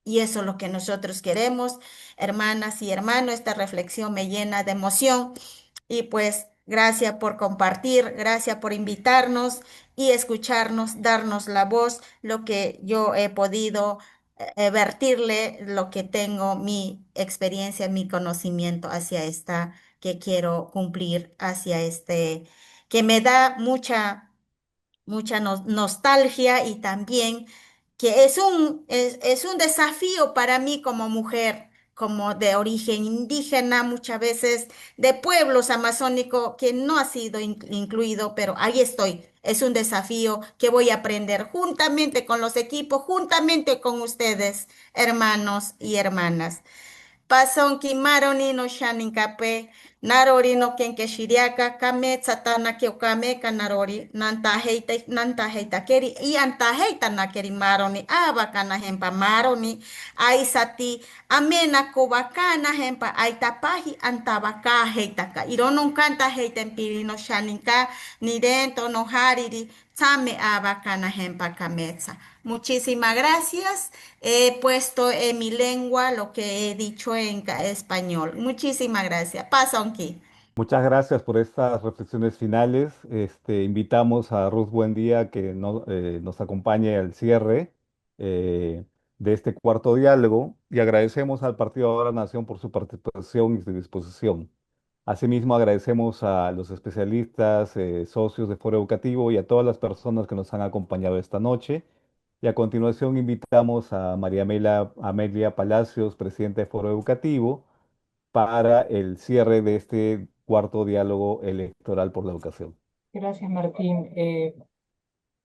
Y eso es lo que nosotros queremos, hermanas y hermanos. Esta reflexión me llena de emoción y pues gracias por compartir, gracias por invitarnos y escucharnos, darnos la voz, lo que yo he podido vertirle, lo que tengo, mi experiencia, mi conocimiento hacia esta que quiero cumplir, hacia que me da mucha nostalgia y también que es un desafío para mí como mujer, como de origen indígena, muchas veces de pueblos amazónicos que no ha sido incluido, pero ahí estoy. Es un desafío que voy a aprender juntamente con los equipos, juntamente con ustedes, hermanos y hermanas. Pasón Kimaroni no Shaninkape, Narori no kenke shiriaka kame tsatana ke okame kanarori nanta heita keri i anta heita na keri maroni aba kana hempa maroni aisati amena kobakana hempa aitapahi anta baka heita ka ironon kanta heita empirino shaninka ni dento no hariri tsame aba kana hempa kametsa. Muchísimas gracias. He puesto en mi lengua lo que he dicho en español. Muchísimas gracias. Pasa aquí. Muchas gracias por estas reflexiones finales. Invitamos a Ruth Buendía que nos acompañe al cierre eh, de este cuarto diálogo y agradecemos al Partido Ahora Nación por su participación y su disposición. Asimismo, agradecemos a los especialistas, socios de Foro Educativo y a todas las personas que nos han acompañado esta noche. Y a continuación invitamos a Amelia Palacios, presidenta de Foro Educativo, para el cierre de este cuarto diálogo electoral por la educación. Gracias, Martín.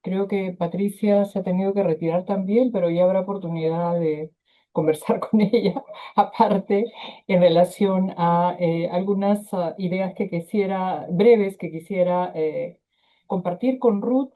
Creo que Patricia se ha tenido que retirar también, pero ya habrá oportunidad de conversar con ella aparte en relación a algunas ideas que breves que quisiera compartir con Ruth,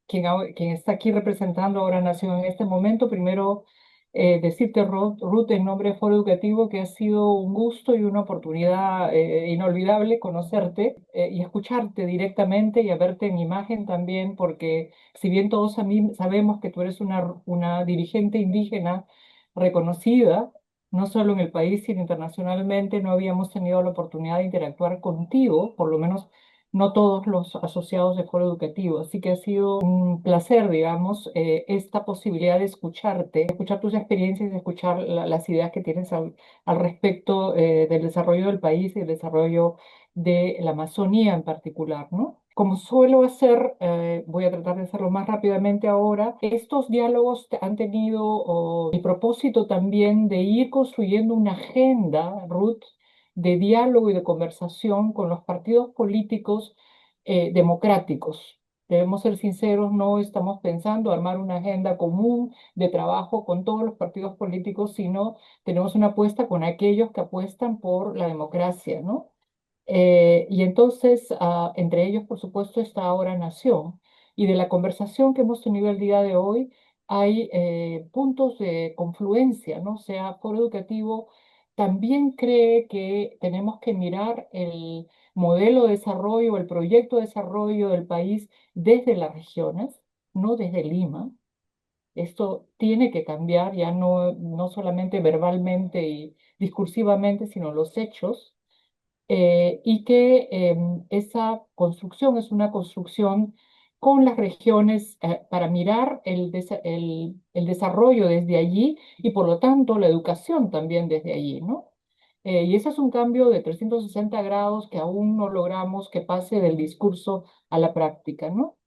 quien está aquí representando ahora Nación en este momento. Primero, decirte, Ruth, en nombre de Foro Educativo, que ha sido un gusto y una oportunidad inolvidable conocerte y escucharte directamente y a verte en imagen también, porque si bien todos sabemos que tú eres una dirigente indígena reconocida, no solo en el país, sino internacionalmente, no habíamos tenido la oportunidad de interactuar contigo, por lo menos no todos los asociados de Foro Educativo. Así que ha sido un placer, digamos, esta posibilidad de escucharte, escuchar tus experiencias y escuchar las ideas que tienes al respecto del desarrollo del país y del desarrollo de la Amazonía en particular, ¿no? Como suelo hacer, voy a tratar de hacerlo más rápidamente ahora, estos diálogos han tenido el propósito también de ir construyendo una agenda, Ruth, de diálogo y de conversación con los partidos políticos democráticos. Debemos ser sinceros, no estamos pensando armar una agenda común de trabajo con todos los partidos políticos, sino tenemos una apuesta con aquellos que apuestan por la democracia, ¿no? Y entonces, entre ellos, por supuesto, está Ahora Nación. Y de la conversación que hemos tenido el día de hoy, hay puntos de confluencia, ¿no? O sea, Foro Educativo también cree que tenemos que mirar el modelo de desarrollo, el proyecto de desarrollo del país desde las regiones, no desde Lima. Esto tiene que cambiar ya no solamente verbalmente y discursivamente, sino los hechos y que esa construcción es una construcción con las regiones para mirar el desarrollo desde allí y por lo tanto la educación también desde allí, ¿no? Y ese es un cambio de 360 grados que aún no logramos que pase del discurso a la práctica, ¿no?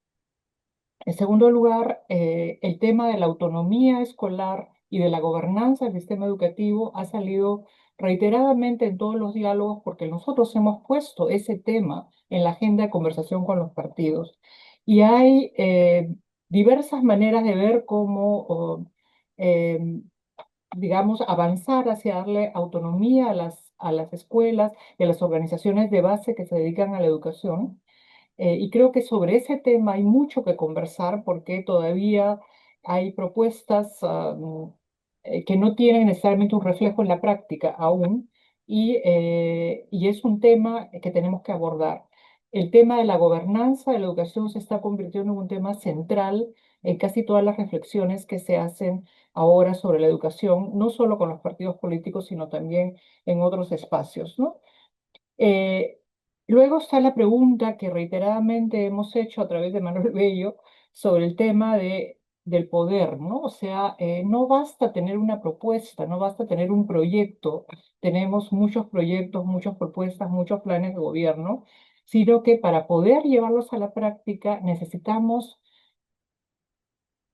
En segundo lugar, el tema de la autonomía escolar y de la gobernanza del sistema educativo ha salido reiteradamente en todos los diálogos porque nosotros hemos puesto ese tema en la agenda de conversación con los partidos. Y hay diversas maneras de ver cómo, digamos, avanzar hacia darle autonomía a las escuelas y a las organizaciones de base que se dedican a la educación. Y creo que sobre ese tema hay mucho que conversar porque todavía hay propuestas que no tienen necesariamente un reflejo en la práctica aún y es un tema que tenemos que abordar. El tema de la gobernanza de la educación se está convirtiendo en un tema central en casi todas las reflexiones que se hacen ahora sobre la educación, no solo con los partidos políticos, sino también en otros espacios, ¿no? Eh, Luego está la pregunta que reiteradamente hemos hecho a través de Manuel Bello sobre el tema del poder, ¿no? O sea, no basta tener una propuesta, no basta tener un proyecto. Tenemos muchos proyectos, muchas propuestas, muchos planes de gobierno, sino que para poder llevarlos a la práctica necesitamos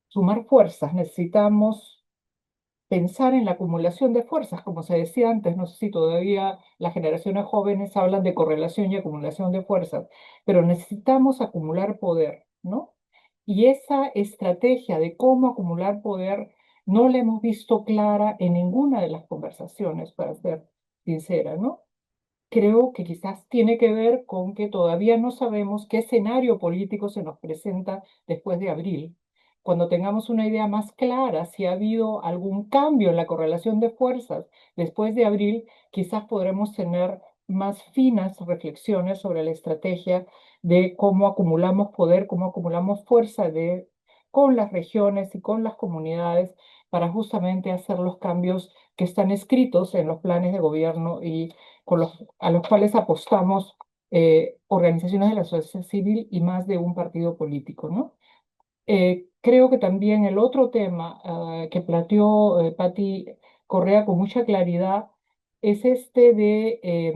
sumar fuerzas, necesitamos pensar en la acumulación de fuerzas, como se decía antes, no sé si todavía las generaciones jóvenes hablan de correlación y acumulación de fuerzas, pero necesitamos acumular poder, ¿no? Y esa estrategia de cómo acumular poder no la hemos visto clara en ninguna de las conversaciones, para ser sincera, ¿no? creo que quizás tiene que ver con que todavía no sabemos qué escenario político se nos presenta después de abril. Cuando tengamos una idea más clara si ha habido algún cambio en la correlación de fuerzas después de abril, quizás podremos tener más finas reflexiones sobre la estrategia de cómo acumulamos poder, cómo acumulamos fuerza con las regiones y con las comunidades para justamente hacer los cambios que están escritos en los planes de gobierno y a los cuales apostamos organizaciones de la sociedad civil y más de un partido político, ¿no? Creo que también el otro tema que planteó Patti Correa con mucha claridad es este de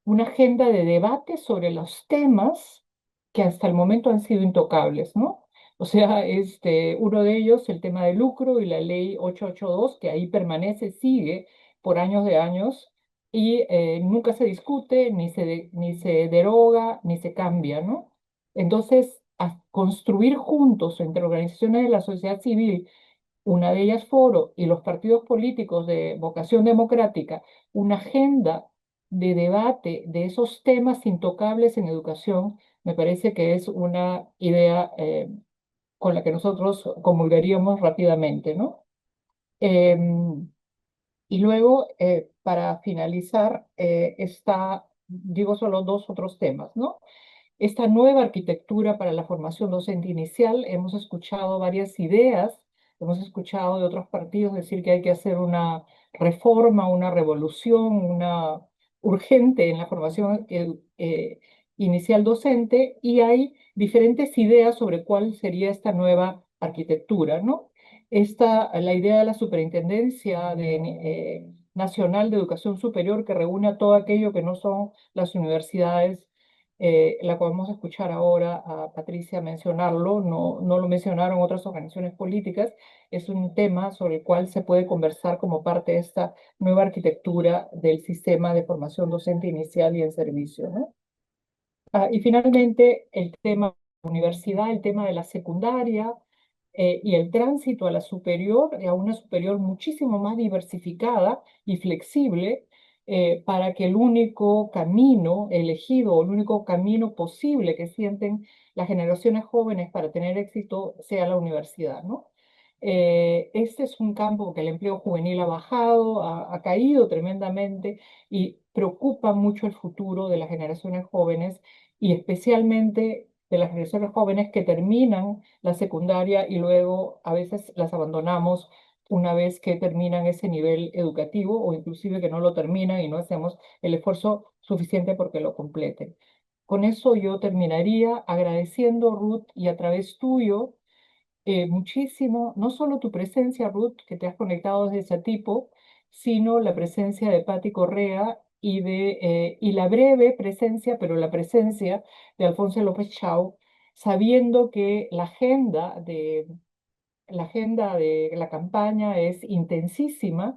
una agenda de debate sobre los temas que hasta el momento han sido intocables, ¿no? O sea, uno de ellos, el tema del lucro y la ley 882, que ahí permanece, sigue por años de años y nunca se discute, ni se deroga, ni se cambia, ¿no? Entonces, a construir juntos entre organizaciones de la sociedad civil, una de ellas Foro y los partidos políticos de vocación democrática, una agenda de debate de esos temas intocables en educación, me parece que es una idea con la que nosotros comulgaríamos rápidamente, ¿no? Em, y luego, para finalizar, digo solo dos otros temas, ¿no? Esta nueva arquitectura para la formación docente inicial, hemos escuchado varias ideas, hemos escuchado de otros partidos decir que hay que hacer una reforma, una revolución, una urgente en la formación inicial docente, y hay diferentes ideas sobre cuál sería esta nueva arquitectura, ¿no? La idea de la Superintendencia Nacional de Educación Superior, que reúne a todo aquello que no son las universidades, la podemos escuchar ahora a Patricia mencionarlo, no lo mencionaron otras organizaciones políticas, es un tema sobre el cual se puede conversar como parte de esta nueva arquitectura del sistema de formación docente inicial y en servicio, ¿no? Y finalmente, el tema de la universidad, el tema de la secundaria y el tránsito a la superior, a una superior muchísimo más diversificada y flexible, para que el único camino elegido o el único camino posible que sienten las generaciones jóvenes para tener éxito sea la universidad, ¿no? Este es un campo que el empleo juvenil ha bajado, ha caído tremendamente y preocupa mucho el futuro de las generaciones jóvenes y especialmente de las generaciones jóvenes que terminan la secundaria y luego a veces las abandonamos una vez que terminan ese nivel educativo o inclusive que no lo terminan y no hacemos el esfuerzo suficiente porque lo completen. Con eso yo terminaría agradeciendo, Ruth, y a través tuyo, muchísimo, no solo tu presencia, Ruth, que te has conectado desde Satipo, sino la presencia de Patti Correa y la breve presencia, pero la presencia de Alfonso López Chau, sabiendo que la agenda de la campaña es intensísima